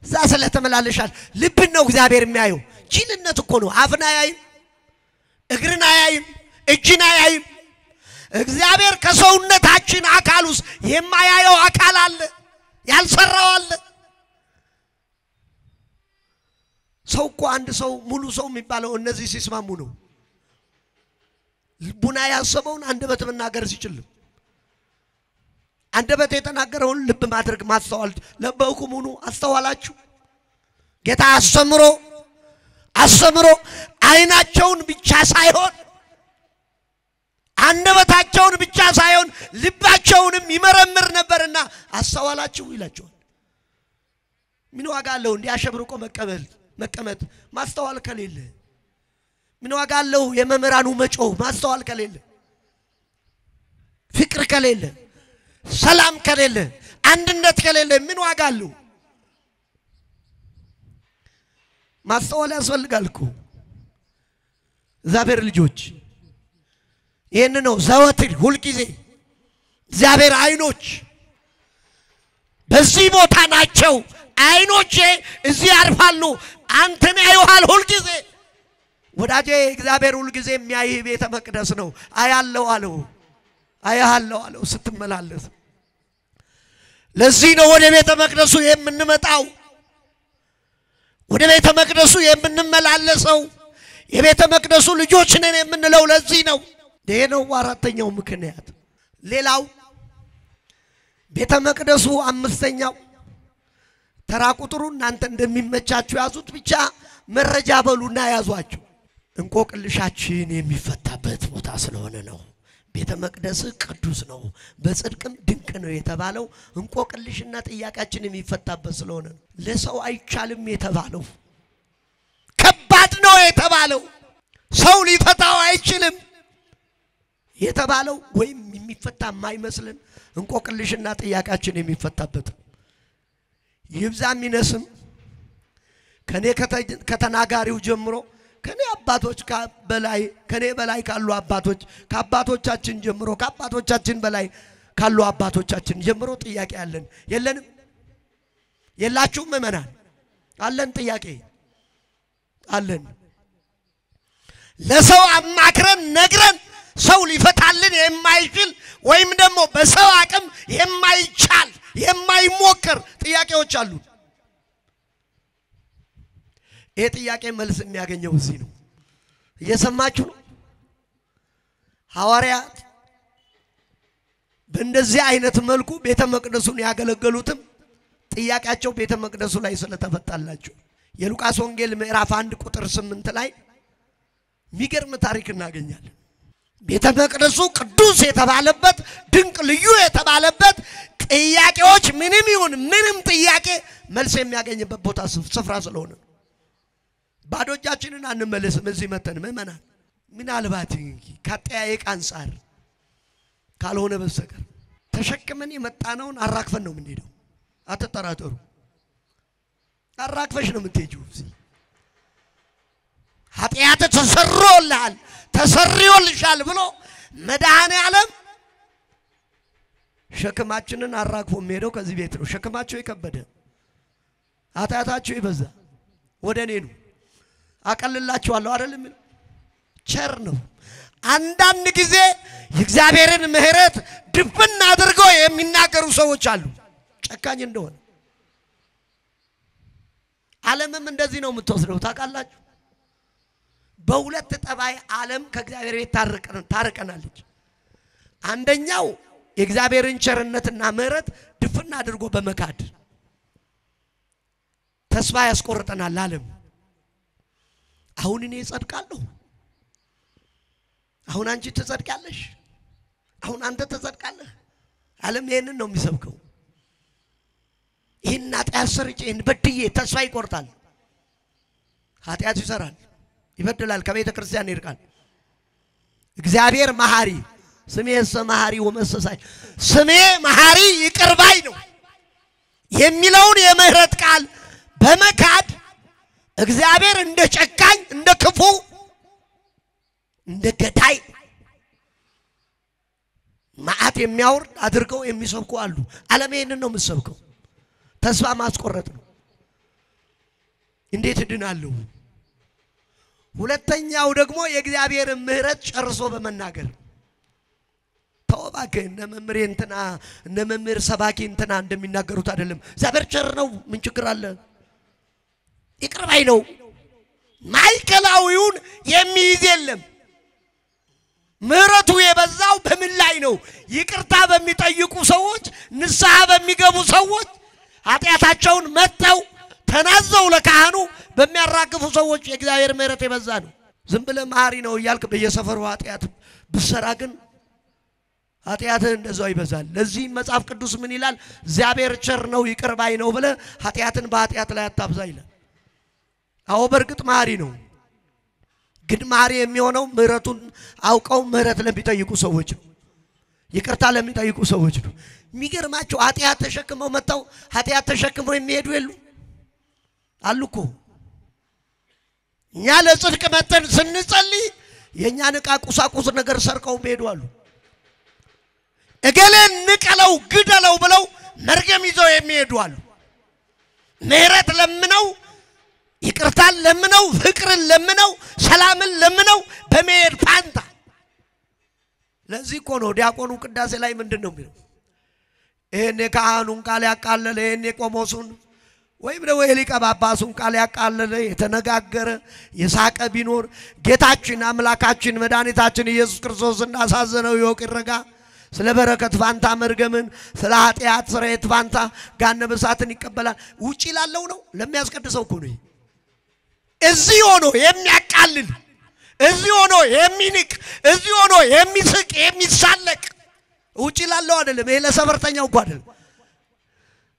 እዛ ስለተመላለሻል ልብን ነው እግዚአብሔር የሚያየው። ጅልነት እኮ ነው። አፍን አያይም፣ እግርን አያይም፣ እጅን አያይም። እግዚአብሔር ከሰውነታችን አካል ውስጥ የማያየው አካል አለ፣ ያልሰራው አለ። ሰው እኮ አንድ ሰው ሙሉ ሰው የሚባለው እነዚህ ሲስማሙ ነው። ልቡና ያሰበውን አንደበት መናገር ሲችል፣ አንደበት የተናገረውን ልብ ማድረግ ማስተዋል። ለበኩሙኑ አስተዋላችሁ? ጌታ አስተምሮ አይናቸውን ብቻ ሳይሆን አንደበታቸውን ብቻ ሳይሆን ልባቸውንም ይመረምር ነበርና አስተዋላችሁ ይላቸዋል። ምን ዋጋ አለው እንዲያሸብርቆ መቀመጥ ማስተዋል ከሌለ? ምን ዋጋ አለው የመምህራኑ መጮህ ማስተዋል ከሌለ? ፍቅር ከሌለ፣ ሰላም ከሌለ፣ አንድነት ከሌለ ምን ዋጋ አለው? ማስተዋል ያስፈልጋል እኮ። እግዚአብሔር ልጆች ይሄን ነው ዘወትር ሁልጊዜ እግዚአብሔር አይኖች በዚህ ቦታ ናቸው፣ አይኖቼ እዚህ ያርፋሉ፣ አንተን ያዩሃል ሁልጊዜ። ወዳጄ እግዚአብሔር ሁልጊዜ የሚያይህ ቤተ መቅደስ ነው። አያለው አለው ስትመላለስ። ለዚህ ነው ወደ ቤተ መቅደሱ የምንመጣው፣ ወደ ቤተ መቅደሱ የምንመላለሰው። የቤተ መቅደሱ ልጆች ነን የምንለው ለዚህ ነው። ይሄ ነው አራተኛው ምክንያት። ሌላው ቤተ መቅደሱ አምስተኛው ተራ ቁጥሩ እናንተ እንደሚመቻችሁ ያዙት፣ ብቻ መረጃ በሉና ያዟቸው። እንቆቅልሻችን የሚፈታበት ቦታ ስለሆነ ነው። ቤተ መቅደስ ቅዱስ ነው፣ በጽድቅም ድንቅ ነው የተባለው እንቆቅልሽና ጥያቄያችን የሚፈታበት ስለሆነ ነው። ለሰው አይቻልም የተባለው፣ ከባድ ነው የተባለው፣ ሰው ሊፈታው አይችልም የተባለው ወይም የሚፈታ የማይመስልን እንቆቅልሽና ጥያቄያችን የሚፈታበት ይብዛም ይነስም ከኔ ከተናጋሪው ጀምሮ ከኔ አባቶች በላይ ከኔ በላይ ካሉ አባቶች ከአባቶቻችን ጀምሮ ከአባቶቻችን በላይ ካሉ አባቶቻችን ጀምሮ ጥያቄ አለን። የለንም? የላችሁም? ምእመናን አለን፣ ጥያቄ አለን። ለሰው አማክረን ነግረን ሰው ሊፈታልን የማይችል ወይም ደግሞ በሰው አቅም የማይቻል የማይሞከር ጥያቄዎች አሉ። ይሄ ጥያቄ መልስ የሚያገኘው እዚህ ነው። እየሰማችሁ ነው? ሐዋርያት በእንደዚህ አይነት መልኩ ቤተ መቅደሱን ያገለገሉትም ጥያቄያቸው ቤተ መቅደሱ ላይ ስለተፈታላቸው። የሉቃስ ወንጌል ምዕራፍ 1 ቁጥር 8 ላይ የሚገርም ታሪክ እናገኛለን። ቤተ መቅደሱ ቅዱስ የተባለበት ድንቅ ልዩ የተባለበት ጥያቄዎች ምንም ይሁን ምንም ጥያቄ መልስ የሚያገኝበት ቦታ ስፍራ ስለሆነ ባዶ እጃችንን አንመለስም። እዚህ መተን ምእመናን ምናልባት ከጠያየቅ አንፃር ካልሆነ በስተቀር ተሸክመን የመጣነውን አራክፈን ነው የምንሄደው። አትጠራጠሩ አራክፈሽ ነው የምትሄጂው ኃጢአት ተሰርዮልሻል ብሎ መድኃኔዓለም ሸክማችንን አራክፎ የሚሄደው ከዚህ ቤት ነው ሸክማቸው የከበደ ኃጢአታቸው ይበዛ ወደኔ ነው አቀልላችኋለሁ አይደለም ቸር ነው አንዳንድ ጊዜ የእግዚአብሔርን ምህረት ድብና አድርገው የሚናገሩ ሰዎች አሉ ጨካኝ እንደሆነ ዓለምም እንደዚህ ነው የምትወስደው ታውቃላችሁ በሁለት ጠባይ ዓለም ከእግዚአብሔር ቤት ታርቀናለች አንደኛው የእግዚአብሔርን ቸርነትና ምህረት ድፍና አድርጎ በመካድ ተስፋ ያስቆርጠናል ዓለም አሁን እኔ ጸድቃለሁ አሁን አንቺ ተጸድቃለሽ አሁን አንተ ተጸድቃለህ ዓለም ይሄንን ነው የሚሰብከው ይሄን ኃጢአት ሰርቼን በድዬ ተስፋ ይቆርጣል ኃጢአት ይሰራል ይበድላል ከቤተ ክርስቲያን ይርቃል እግዚአብሔር መሐሪ ስሜስ መሐሪ ወመሰሳይ ስሜ መሐሪ ይቅርባይ ነው የሚለውን የምህረት ቃል በመካድ እግዚአብሔር እንደ ጨካኝ እንደ ክፉ እንደ ገዳይ ማአት የሚያወርድ አድርገው የሚሰብኩ አሉ ዓለም ይሄንን ነው የምትሰብከው ተስፋ ማስቆረጥ ነው እንዴት ድናለሁ ሁለተኛው ደግሞ የእግዚአብሔር ምህረት ጨርሶ በመናገር ተወባከ እነመምር እንትና እነመምር ሰባኪ እንትና እንደሚናገሩት አይደለም እግዚአብሔር ቸር ነው ምን ችግር አለ ይቅርባይ ነው ማይከላዊውን የሚይዝ የለም ምህረቱ የበዛው በምን ላይ ነው ይቅርታ በሚጠይቁ ሰዎች ንስሐ በሚገቡ ሰዎች ኃጢአታቸውን መተው ተናዘው ለካህኑ በሚያራግፉ ሰዎች የእግዚአብሔር ምህረት የበዛ ነው ዝም ብለህ መሐሪ ነው ይያልክ በየሰፈሩ ኃጢአት ብሰራ ግን ኃጢአትህ እንደዛው ይበዛል ለዚህ መጽሐፍ ቅዱስ ምን ይላል እግዚአብሔር ቸር ነው ይቅርባይ ነው ብለህ ኃጢአትን በኃጢአት ላይ አታብዛ ይላል አዎ በርግጥ መሐሪ ነው ግን መሐሪ የሚሆነው ምህረቱን አውቀው ምህረት ለሚጠይቁ ሰዎች ነው ይቅርታ ለሚጠይቁ ሰዎች ነው የሚገርማቸው ኃጢአት ተሸክመው መጣው ኃጢአት ተሸክመው የሚሄዱ የሉ አሉኮ እኛ ለጽድቅ መተን ስንጸልይ የኛን ዕቃ ቁሳቁስ ነገር ሰርቀው ሄዱ አሉ እገሌን ንቀለው ግደለው ብለው መርገም ይዘው የሚሄዱ አሉ ምህረት ለምነው ይቅርታን ለምነው ፍቅርን ለምነው ሰላምን ለምነው በመሄድ ፋንታ ለዚህ እኮ ነው ዲያቆኑ ቅዳሴ ላይ ምንድነው የሚለው ይሄን የካህኑን ቃል ያቃለለ ይሄን የቆሞሱን ወይም ደግሞ የሊቀ ጳጳሱን ቃል ያቃለለ የተነጋገረ የሳቀ ቢኖር ጌታችን አምላካችን መድኃኒታችን ኢየሱስ ክርስቶስ እንዳሳዘነው ይወቅ ይረጋ ስለ በረከት ፋንታ መርገምን ስለ ኃጢአት ስርየት ፋንታ ገሃነመ እሳትን ይቀበላል ውጪ ላለው ነው ለሚያስቀድሰው እኮ ነው እዚህ ሆኖ የሚያቃልል እዚህ ሆኖ የሚንቅ እዚህ ሆኖ የሚስቅ የሚሳለቅ ውጪ ላለው አይደለም ይሄ ለሰበርተኛው እኮ አይደለም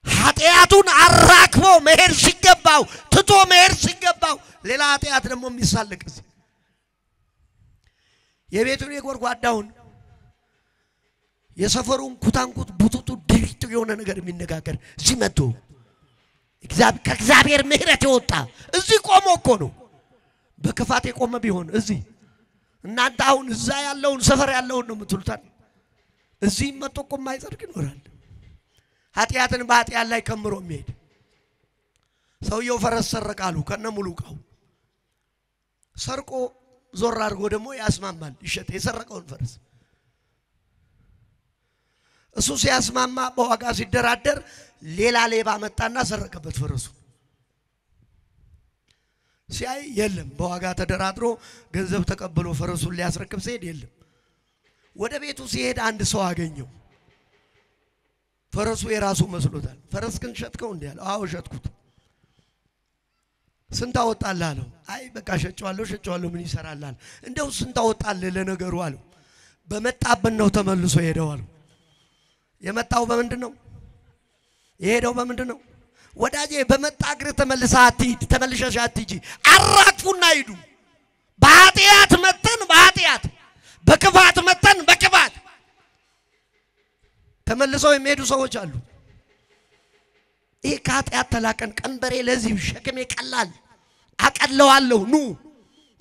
ኃጢአቱን አራክፎ መሄድ ሲገባው ትቶ መሄድ ሲገባው ሌላ ኃጢአት ደግሞ የሚሳለቅ የቤቱን የጎርጓዳውን የሰፈሩን ኩታንኩት ቡቱቱ ድሪቱ የሆነ ነገር የሚነጋገር እዚህ መጥቶ ከእግዚአብሔር ምህረት የወጣ እዚህ ቆሞ እኮ ነው በክፋት የቆመ ቢሆን እዚህ እናንተ አሁን እዛ ያለውን ሰፈር ያለውን ነው የምትሉታል እዚህ መጥቶ እኮ የማይጸድቅ ይኖራል ኃጢአትን በኃጢአት ላይ ከምሮ የሚሄድ ሰውየው ፈረስ ሰረቃሉ ከነሙሉ ዕቃው ሰርቆ ዞር አድርጎ ደግሞ ያስማማል ይሸጥ የሰረቀውን ፈረስ እሱ ሲያስማማ በዋጋ ሲደራደር ሌላ ሌባ መጣና ሰረቀበት ፈረሱ ሲያይ የለም በዋጋ ተደራድሮ ገንዘብ ተቀብሎ ፈረሱን ሊያስረክብ ሲሄድ የለም ወደ ቤቱ ሲሄድ አንድ ሰው አገኘው ፈረሱ የራሱ መስሎታል ፈረስ ግን ሸጥከው እንዴ አለው አዎ ሸጥኩት ስንት አወጣልህ አለው አይ በቃ ሸጨዋለሁ ምን ይሰራልሃል እንደው ስንት አወጣልህ ለነገሩ አለው በመጣብን ነው ተመልሶ ሄደው አለው የመጣው በምንድነው የሄደው በምንድነው ወዳጄ በመጣ እግር ተመልሰሽ አትሂጂ አራክፉና ሂዱ በኃጢአት መተን በኃጢአት በክፋት መተን በክፋት ተመልሰው የሚሄዱ ሰዎች አሉ ከኃጢአት ተላቀን ቀንበሬ ለዚህ ሸክሜ ቀላል አቀለዋለሁ ኑ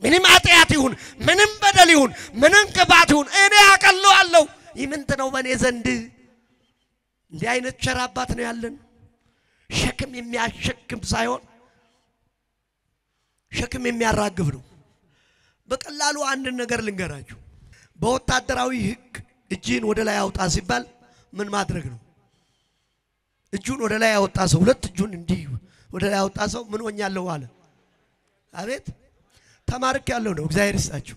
ምንም ኃጢአት ይሁን ምንም በደል ይሁን ምንም ክፋት ይሁን እኔ አቀለዋለሁ ይምንት ነው በኔ ዘንድ እንዲህ አይነት ቸር አባት ነው ያለን ሸክም የሚያሸክም ሳይሆን ሸክም የሚያራግፍ ነው በቀላሉ አንድ ነገር ልንገራችሁ በወታደራዊ ህግ እጅን ወደ ላይ አውጣ ሲባል ምን ማድረግ ነው እጁን ወደ ላይ ያወጣ ሰው ሁለት እጁን እንዲህ ወደ ላይ ያወጣ ሰው ምን ሆኛለሁ አለ አቤት ተማርክ ያለው ነው እግዚአብሔር ይስጣችሁ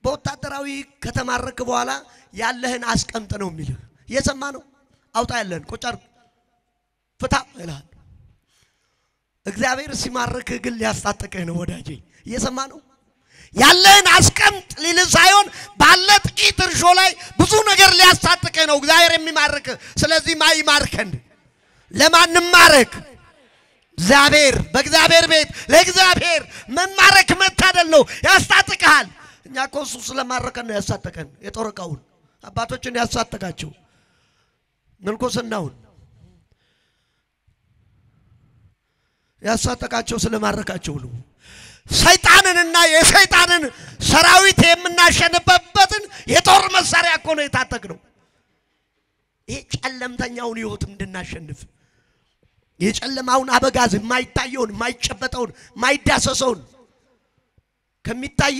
በወታደራዊ ከተማረክ በኋላ ያለህን አስቀምጥ ነው የሚልህ እየሰማ ነው አውጣ ያለህን ቁጭር ፍታ ይላል እግዚአብሔር ሲማርክ ግን ሊያስታጥቀህ ነው ወዳጄ እየሰማ ነው ያለህን አስቀምጥ ሊል ሳይሆን ባለ ጥቂት እርሾ ላይ ብዙ ነገር ሊያስታጥቀህ ነው እግዚአብሔር የሚማርክ ስለዚህ ማይማርከን ለማንም ማረክ እግዚአብሔር በእግዚአብሔር ቤት ለእግዚአብሔር መማረክ መታደል ነው ያስታጥቀሃል እኛ ኮሱ ስለማረከን ነው ያስታጥቀን የጦርቃውን አባቶችን ያስታጠቃቸው ምንኩስናውን ያስታጠቃቸው ስለማረካቸው ነው ሰይጣንንና የሰይጣንን ሰራዊት የምናሸንፈበትን የጦር መሳሪያ እኮ ነው የታጠቅነው ይሄ ጨለምተኛውን ህይወት እንድናሸንፍ የጨለማውን አበጋዝ የማይታየውን የማይጨበጠውን የማይዳሰሰውን ከሚታይ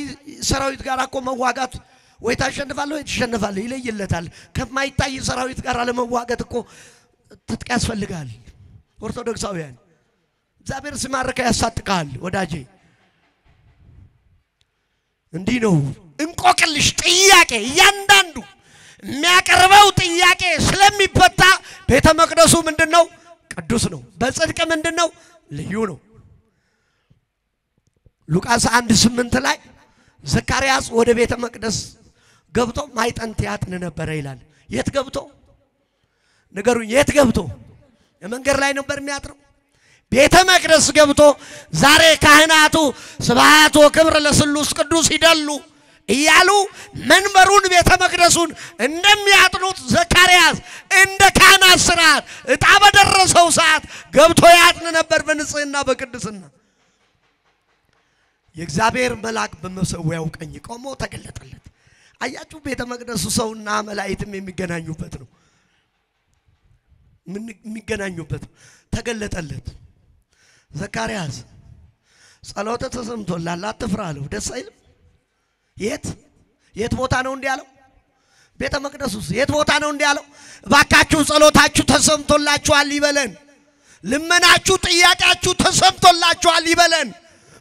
ሰራዊት ጋር እኮ መዋጋት ወይ ታሸንፋለህ ወይ ትሸነፋለህ ይለይለታል ከማይታይ ሰራዊት ጋር ለመዋጋት እኮ ትጥቅ ያስፈልጋል ኦርቶዶክሳውያን እግዚአብሔር ሲማርከ ያሳጥቃል ወዳጄ እንዲህ ነው እንቆቅልሽ ጥያቄ ያንዳንዱ የሚያቀርበው ጥያቄ ስለሚፈታ ቤተ መቅደሱ ምንድነው ቅዱስ ነው በጽድቅ ምንድነው ልዩ ነው ሉቃስ 1:8 ላይ ዘካርያስ ወደ ቤተ መቅደስ ገብቶ ማይጠንት ያጥን ነበር ይላል የት ገብቶ ነገሩን የት ገብቶ የመንገር ላይ ነበር የሚያጥረው ቤተ መቅደስ ገብቶ ዛሬ ካህናቱ ስብሐት ወክብር ለስሉስ ቅዱስ ይደሉ እያሉ መንበሩን ቤተ መቅደሱን እንደሚያጥኑት ዘካርያስ እንደ ካህናት ሥርዓት ዕጣ በደረሰው ሰዓት ገብቶ ያጥን ነበር በንጽህና በቅድስና የእግዚአብሔር መልአክ በመሰዊያው ቀኝ ቆሞ ተገለጠለት አያችሁ ቤተ መቅደሱ ሰውና መላእክትም የሚገናኙበት ነው ምን የሚገናኙበት ተገለጠለት ዘካርያስ ጸሎተ ተሰምቶላል አትፍራ አለው ደስ አይልም የት ቦታ ነው እንዲያለው ቤተ መቅደሱስ የት ቦታ ነው እንዲያለው ባካችሁ ጸሎታችሁ ተሰምቶላችኋል ይበለን ልመናችሁ ጥያቄያችሁ ተሰምቶላችኋል ይበለን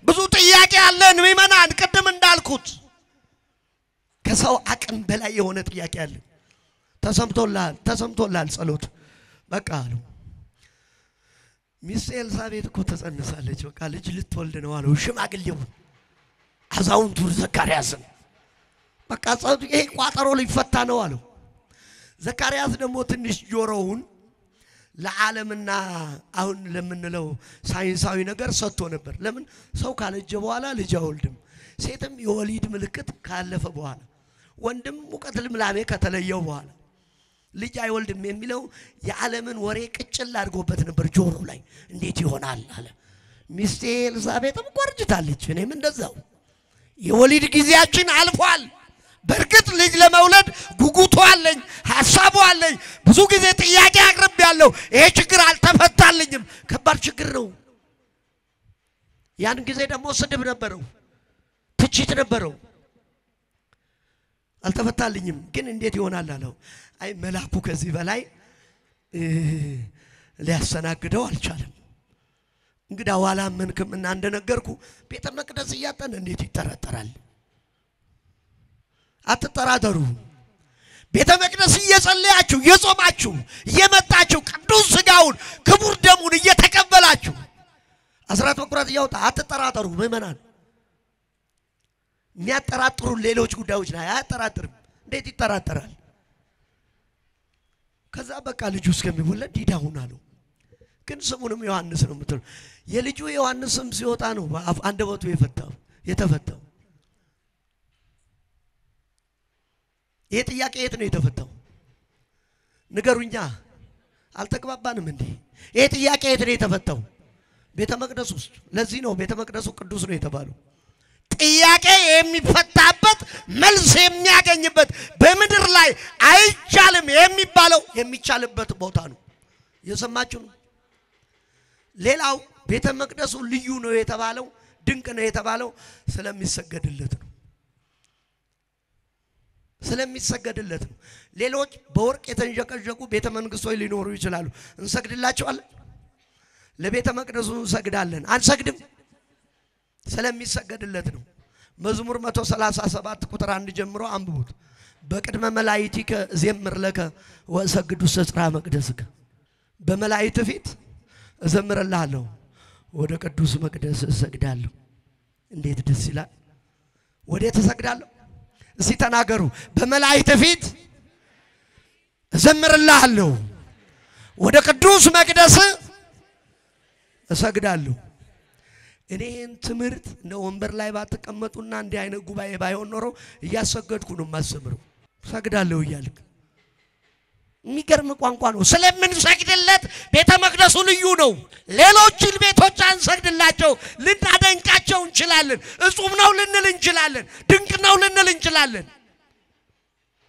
ብዙ ጥያቄ አለን ምእመናን ቅድም እንዳልኩት ከሰው አቅም በላይ የሆነ ጥያቄ አለ ተሰምቶላል ጸሎት በቃ አለው ሚስት ኤልሳቤጥ እኮ ተጸንሳለች በቃ ልጅ ልትወልድ ነው አለው ሽማግሌው አዛውንቱ ዘካርያስ በቃ ጸሎት ይሄ ቋጠሮ ሊፈታ ነው አለው ዘካርያስ ደግሞ ትንሽ ጆሮውን ለዓለምና አሁን ለምንለው ሳይንሳዊ ነገር ሰጥቶ ነበር ለምን ሰው ካለጀ በኋላ ልጅ አይወልድም ሴትም የወሊድ ምልክት ካለፈ በኋላ ወንድም ሙቀት ልምላሜ ከተለየው በኋላ ልጅ አይወልድም የሚለው የዓለምን ወሬ ቅጭል አድርጎበት ነበር ጆሮ ላይ እንዴት ይሆናል አለ ሚስቴ ኤልሳቤጥም ቆርጅታለች እኔም እንደዛው የወሊድ ጊዜያችን አልፏል በርግጥ ልጅ ለመውለድ ጉጉቱ አለኝ ሐሳቡ አለኝ ብዙ ጊዜ ጥያቄ አቅርቤያለሁ ይሄ ችግር አልተፈታልኝም ከባድ ችግር ነው ያን ጊዜ ደግሞ ስድብ ነበረው ትችት ነበረው አልተፈታልኝም ግን እንዴት ይሆናል አለው አይ መልአኩ ከዚህ በላይ ሊያሰናግደው አልቻለም እንግዳ ዋላ መንከም እና እንደነገርኩ ቤተ መቅደስ ያጠን እንዴት ይተራጠራል አትጠራጠሩ ቤተ መቅደስ እየጸለያችሁ እየጾማችሁ እየመጣችሁ ቅዱስ ሥጋውን ክቡር ደሙን እየተቀበላችሁ አስራት በኩራት ያውጣ አትጠራጠሩ ምእመናን የሚያጠራጥሩ ሌሎች ጉዳዮች ላይ አያጠራጥርም እንዴት ይተራጠራል ከዛ በቃ ልጁ እስከሚወለድ ዲዳውን አለው ግን ስሙንም ዮሐንስ ነው የምትለው የልጁ ዮሐንስ ስም ሲወጣ ነው አንደበቱ የተፈታው ይሄ ጥያቄ የት ነው የተፈታው ንገሩኛ አልተግባባንም እንዴ ይሄ ጥያቄ የት ነው የተፈታው? ቤተ መቅደስ ውስጥ። ለዚህ ነው ቤተ መቅደሱ ቅዱስ ነው የተባለው። ጥያቄ የሚፈታበት መልስ የሚያገኝበት በምድር ላይ አይቻልም የሚባለው የሚቻልበት ቦታ ነው። የሰማችሁ ነው። ሌላው ቤተ መቅደሱ ልዩ ነው የተባለው ድንቅ ነው የተባለው ስለሚሰገድለት ነው። ስለሚሰገድለት ነው። ሌሎች በወርቅ የተንጀቀጀቁ ቤተ መንግስቶች ሊኖሩ ይችላሉ። እንሰግድላቸዋለን። ለቤተ መቅደሱ እንሰግዳለን አንሰግድም? ስለሚሰገድለት ነው። መዝሙር 137 ቁጥር 1 ጀምሮ አንብቡት። በቅድመ መላእክቲከ እዘምር ለከ ወሰግዱ ስጽራ መቅደስከ። በመላእክት ፊት እዘምርልሃለሁ ወደ ቅዱስ መቅደስ እሰግዳለሁ። እንዴት ደስ ይላል! ወዴት እሰግዳለሁ? እስቲ ተናገሩ። በመላእክት ፊት እዘምርልሃለሁ ወደ ቅዱስ መቅደስ እሰግዳለሁ። እኔን ትምህርት ነው ወንበር ላይ ባትቀመጡና እንዲህ አይነት ጉባኤ ባይሆን ኖሮ እያሰገድኩ ነው ማስተምረው። ሰግዳለሁ እያልክ የሚገርም ቋንቋ ነው። ስለምንሰግድለት ቤተ መቅደሱ ልዩ ነው። ሌሎችን ቤቶች አንሰግድላቸው፣ ልናደንቃቸው እንችላለን። እጹም ነው ልንል እንችላለን። ድንቅ ነው ልንል እንችላለን።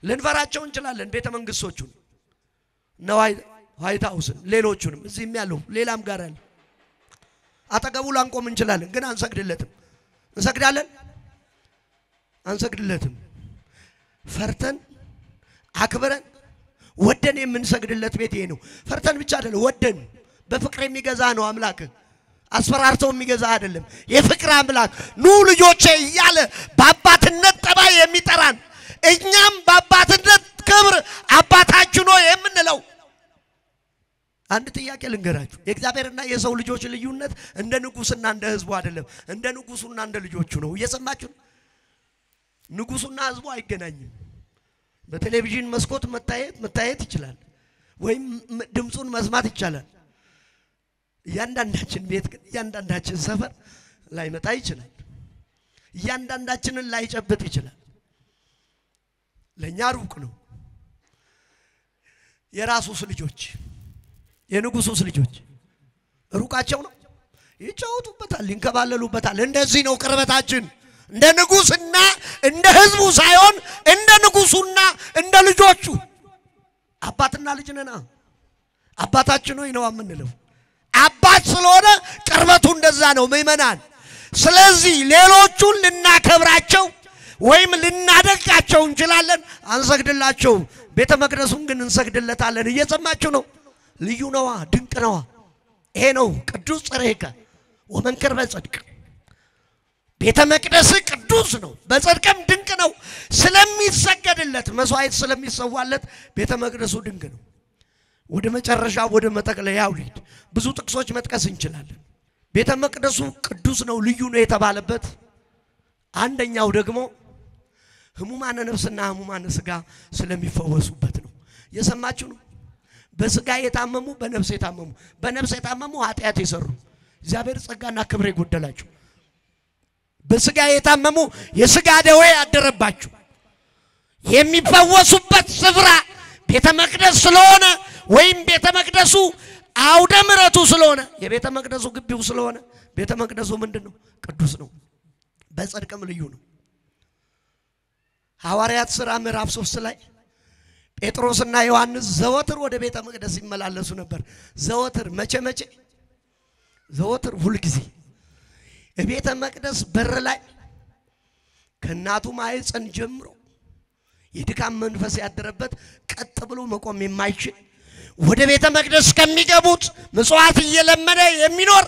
ልንፈራቸው እንችላለን። ቤተ መንግስቶቹን ነው ዋይት ሃውስን ሌሎቹንም እዚህም ያለው ሌላም ጋር ያለው አጠገቡ ላንቆም እንችላለን። ግን አንሰግድለትም። እንሰግዳለን? አንሰግድለትም። ፈርተን አክብረን ወደን የምንሰግድለት ቤት ይሄ ነው። ፈርተን ብቻ አይደለም ወደን በፍቅር የሚገዛ ነው አምላክ። አስፈራርተው የሚገዛ አይደለም። የፍቅር አምላክ ኑ ልጆቼ እያለ በአባትነት ጠባይ የሚጠራን እኛም በአባትነት ክብር አባታችሁ ነው የምንለው። አንድ ጥያቄ ልንገራችሁ። የእግዚአብሔርና የሰው ልጆች ልዩነት እንደ ንጉስና እንደ ህዝቡ አይደለም፣ እንደ ንጉሱና እንደ ልጆቹ ነው። እየሰማችሁ? ንጉሱና ህዝቡ አይገናኝም። በቴሌቪዥን መስኮት መታየት ይችላል ወይም ድምጹን መስማት ይችላል። ያንዳንዳችን ቤት ግን ያንዳንዳችን ሰፈር ላይ መጣ ይችላል። ያንዳንዳችንን ላይ ጨብጥ ይችላል። ለኛ ሩቅ ነው። የራሱስ ልጆች የንጉሱስ ልጆች ሩቃቸው ነው። ይጫወቱበታል፣ ይንከባለሉበታል። እንደዚህ ነው ቅርበታችን። እንደ ንጉስና እንደ ህዝቡ ሳይሆን እንደ ንጉሱና እንደ ልጆቹ። አባትና ልጅ ነና አባታችን ነው ይነው የምንለው። አባት ስለሆነ ቅርበቱ እንደዛ ነው ምእመናን። ስለዚህ ሌሎቹን ልናከብራቸው ወይም ልናደንቃቸው እንችላለን፣ አንሰግድላቸው። ቤተ መቅደሱን ግን እንሰግድለታለን። እየሰማችሁ ነው? ልዩ ነዋ፣ ድንቅ ነዋ። ይሄ ነው ቅዱስ ጽሬከ ወመንከር በጽድቅ። ቤተ መቅደስ ቅዱስ ነው፣ በጽድቅም ድንቅ ነው። ስለሚሰገድለት መስዋዕት ስለሚሰዋለት ቤተ መቅደሱ ድንቅ ነው። ወደ መጨረሻ ወደ መጠቅለያው ልሂድ። ብዙ ጥቅሶች መጥቀስ እንችላለን። ቤተ መቅደሱ ቅዱስ ነው ልዩ ነው የተባለበት አንደኛው ደግሞ ህሙማነ ነፍስና ህሙማነ ስጋ ስለሚፈወሱበት ነው። የሰማችሁ ነው? በስጋ የታመሙ በነፍስ የታመሙ፣ በነፍስ የታመሙ ኃጢአት የሰሩ እግዚአብሔር ጸጋና ክብር ይጎደላቸው፣ በስጋ የታመሙ የስጋ ደዌ ያደረባቸው የሚፈወሱበት ስፍራ ቤተ መቅደስ ስለሆነ ወይም ቤተ መቅደሱ አውደ ምሕረቱ ስለሆነ የቤተ መቅደሱ ግቢው ስለሆነ ቤተ መቅደሱ ምንድነው? ቅዱስ ነው፣ በጽድቅም ልዩ ነው። ሐዋርያት ሥራ ምዕራፍ 3 ላይ ጴጥሮስና ዮሐንስ ዘወትር ወደ ቤተ መቅደስ ይመላለሱ ነበር። ዘወትር መቼ? ዘወትር ሁሉ ጊዜ በቤተ መቅደስ በር ላይ ከናቱ ማህፀን ጀምሮ የድካም መንፈስ ያደረበት ቀጥ ብሎ መቆም የማይችል ወደ ቤተ መቅደስ ከሚገቡት ምጽዋት እየለመነ የሚኖር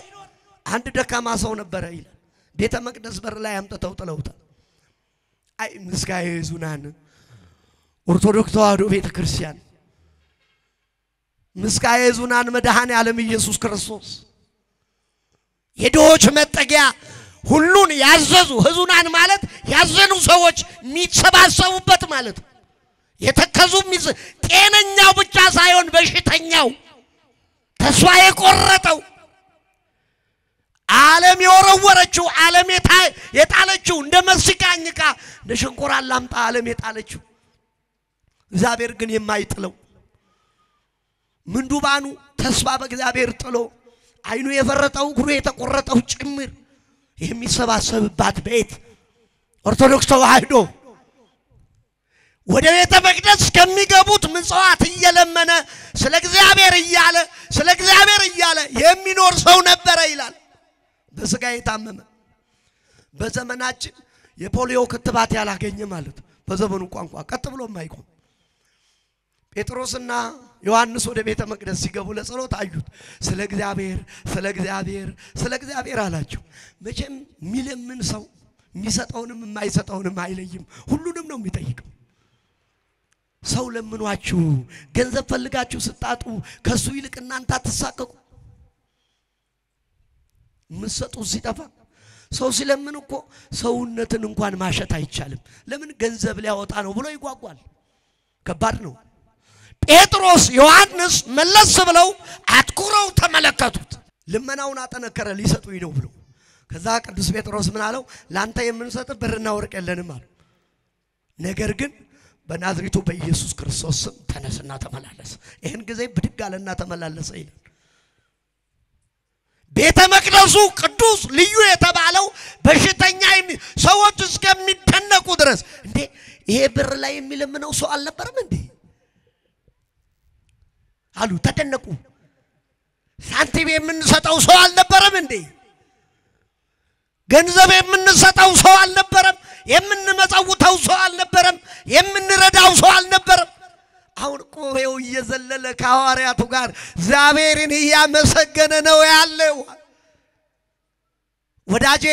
አንድ ደካማ ሰው ነበረ ይላል። ቤተ መቅደስ በር ላይ አምጥተው ጥለውታል። አይ ምስጋዬ ይዙናን ኦርቶዶክስ ተዋሕዶ ቤተ ክርስቲያን ምስጋዬ ይዙናን መድኃኔ ዓለም ኢየሱስ ክርስቶስ የድሆች መጠጊያ ሁሉን ያዘዙ ህዙናን ማለት ያዘኑ ሰዎች የሚሰባሰቡበት ማለት ነው። የተከዙ ጤነኛው ብቻ ሳይሆን በሽተኛው ተስፋ የቆረጠው ዓለም የወረወረችው ዓለም የጣለችው እንደ መስቃኝካ እንደ ሸንኮራ ላምጣ ዓለም የጣለችው እግዚአብሔር ግን የማይጥለው ምንዱባኑ ተስፋ በእግዚአብሔር ጥሎ አይኑ የፈረጠው እግሩ የተቆረጠው ጭምር የሚሰባሰብባት ቤት ኦርቶዶክስ ተዋህዶ ወደ ቤተ መቅደስ ከሚገቡት ምጽዋት እየለመነ ስለ እግዚአብሔር እያለ የሚኖር ሰው ነበረ ይላል። በስጋ የታመመ በዘመናችን የፖሊዮ ክትባት ያላገኘ ማለት በዘመኑ ቋንቋ ቀጥ ብሎ የማይቆም ጴጥሮስና ዮሐንስ ወደ ቤተ መቅደስ ሲገቡ ለጸሎት አዩት። ስለ እግዚአብሔር አላቸው። መቼም ሚለምን ሰው የሚሰጠውንም የማይሰጠውንም አይለይም፣ ሁሉንም ነው የሚጠይቀው። ሰው ለምኗችሁ ገንዘብ ፈልጋችሁ ስጣጡ ከሱ ይልቅ እናንተ አትሳቀቁ። መስጠቱ ሲጠፋ ሰው ሲለምን እኮ ሰውነትን እንኳን ማሸት አይቻልም። ለምን ገንዘብ ሊያወጣ ነው ብሎ ይጓጓል። ከባድ ነው። ጴጥሮስ ዮሐንስ መለስ ብለው አትኩረው ተመለከቱት። ልመናውን አጠነከረ ሊሰጡኝ ነው ብሎ። ከዛ ቅዱስ ጴጥሮስ ምን አለው? ላንተ የምንሰጥ ብርና ወርቅ የለንም አለ። ነገር ግን በናዝሬቱ በኢየሱስ ክርስቶስ ስም ተነስና ተመላለስ። ይሄን ጊዜ ብድግ አለና ተመላለሰ ይላል። ቤተ መቅደሱ ቅዱስ ልዩ የተባለው በሽተኛ ሰዎች እስከሚደነቁ ድረስ እንዴ ይሄ ብር ላይ የሚለምነው ሰው አልነበረም እንዴ አሉ፣ ተደነቁ። ሳንቲም የምንሰጠው ሰው አልነበረም እንዴ? ገንዘብ የምንሰጠው ሰው አልነበረም? የምንመጻውተው ሰው አልነበረም? የምንረዳው ሰው አልነበረም? አሁን ቆየው እየዘለለ ከሐዋርያቱ ጋር እግዚአብሔርን እያመሰገነ ነው ያለው። ወዳጄ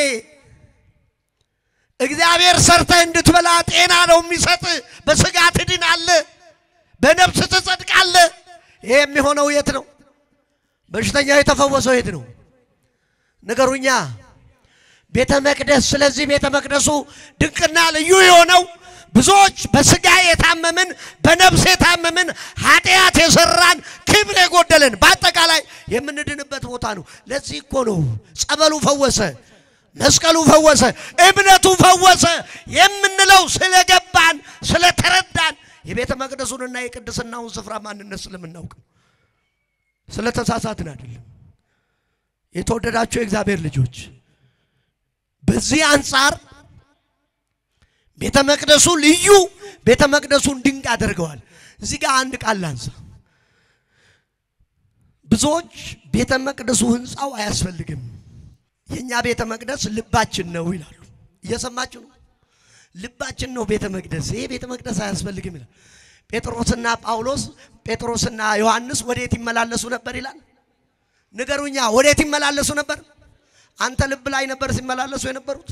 እግዚአብሔር ሰርተህ እንድትበላ ጤና ነው የሚሰጥ። በስጋ ትድናለህ፣ በነፍስ ትጸድቃለህ። ይሄ የሚሆነው የት ነው? በሽተኛው የተፈወሰው የት ነው? ነገሩኛ ቤተ መቅደስ። ስለዚህ ቤተ መቅደሱ ድንቅና ልዩ የሆነው ብዙዎች በስጋ የታመምን በነፍስ የታመምን ኃጢአት የሰራን ክብር የጎደለን በአጠቃላይ የምንድንበት ቦታ ነው። ለዚህ እኮ ነው ጸበሉ ፈወሰ፣ መስቀሉ ፈወሰ፣ እምነቱ ፈወሰ የምንለው ስለገባን ስለተረዳን የቤተ መቅደሱንና የቅድስናውን ስፍራ ማንነት ስለምናውቅ ስለተሳሳትን አይደለም። የተወደዳችሁ የእግዚአብሔር ልጆች በዚህ አንፃር ቤተ መቅደሱ ልዩ ቤተ መቅደሱን ድንቅ አድርገዋል። እዚህ ጋር አንድ ቃል ላንሳ። ብዙዎች ቤተ መቅደሱ ህንጻው አያስፈልግም፣ የኛ ቤተ መቅደስ ልባችን ነው ይላሉ። እየሰማችሁ ነው? ልባችን ነው ቤተ መቅደስ፣ ይሄ ቤተ መቅደስ አያስፈልግም ይላል። ጴጥሮስና ዮሐንስ ወዴት ይመላለሱ ነበር ይላል? ንገሩኛ፣ ወዴት ይመላለሱ ነበር? አንተ ልብ ላይ ነበር ሲመላለሱ የነበሩት?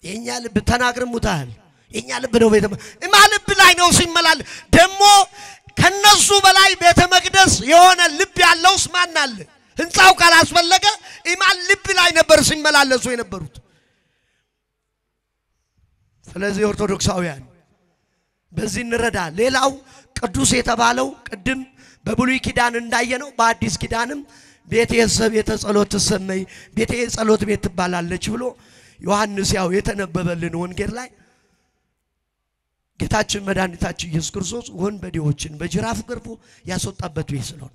የኛ ልብ ተናግረሙታል። የኛ ልብ ነው ቤተ መቅደስ ልብ ላይ ነው ሲመላለስ። ደሞ ከነሱ በላይ ቤተ መቅደስ የሆነ ልብ ያለውስ ማን አለ? ህንጻው ካላስፈለገ ኢማን ልብ ላይ ነበር ሲመላለሱ የነበሩት። ስለዚህ ኦርቶዶክሳውያን በዚህ እንረዳ። ሌላው ቅዱስ የተባለው ቅድም በብሉይ ኪዳን እንዳየነው በአዲስ ኪዳንም ቤቴ ጸሎት ተሰመይ ቤቴ ጸሎት ቤት ትባላለች ብሎ ዮሐንስ ያው የተነበበልን ወንጌል ላይ ጌታችን መድኃኒታችን ኢየሱስ ክርስቶስ ወንበዴዎችን በጅራፍ ገርፎ ያስወጣበት ቤት ስለሆነ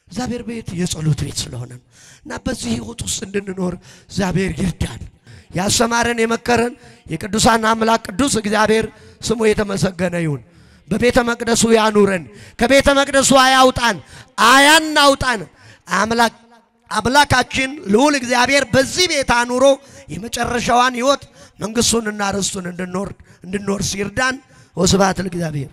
እግዚአብሔር ቤት የጸሎት ቤት ስለሆነ እና በዚህ ህይወት ውስጥ እንድንኖር እግዚአብሔር ይርዳን። ያሰማረን የመከረን የቅዱሳን አምላክ ቅዱስ እግዚአብሔር ስሙ የተመሰገነ ይሁን። በቤተ መቅደሱ ያኑረን፣ ከቤተ መቅደሱ አያናውጣን። አምላካችን ልዑል እግዚአብሔር በዚህ ቤት አኑሮ የመጨረሻዋን ህይወት መንግስቱንና ርስቱን እንድንኖር ሲርዳን። ወስብሐት ለእግዚአብሔር።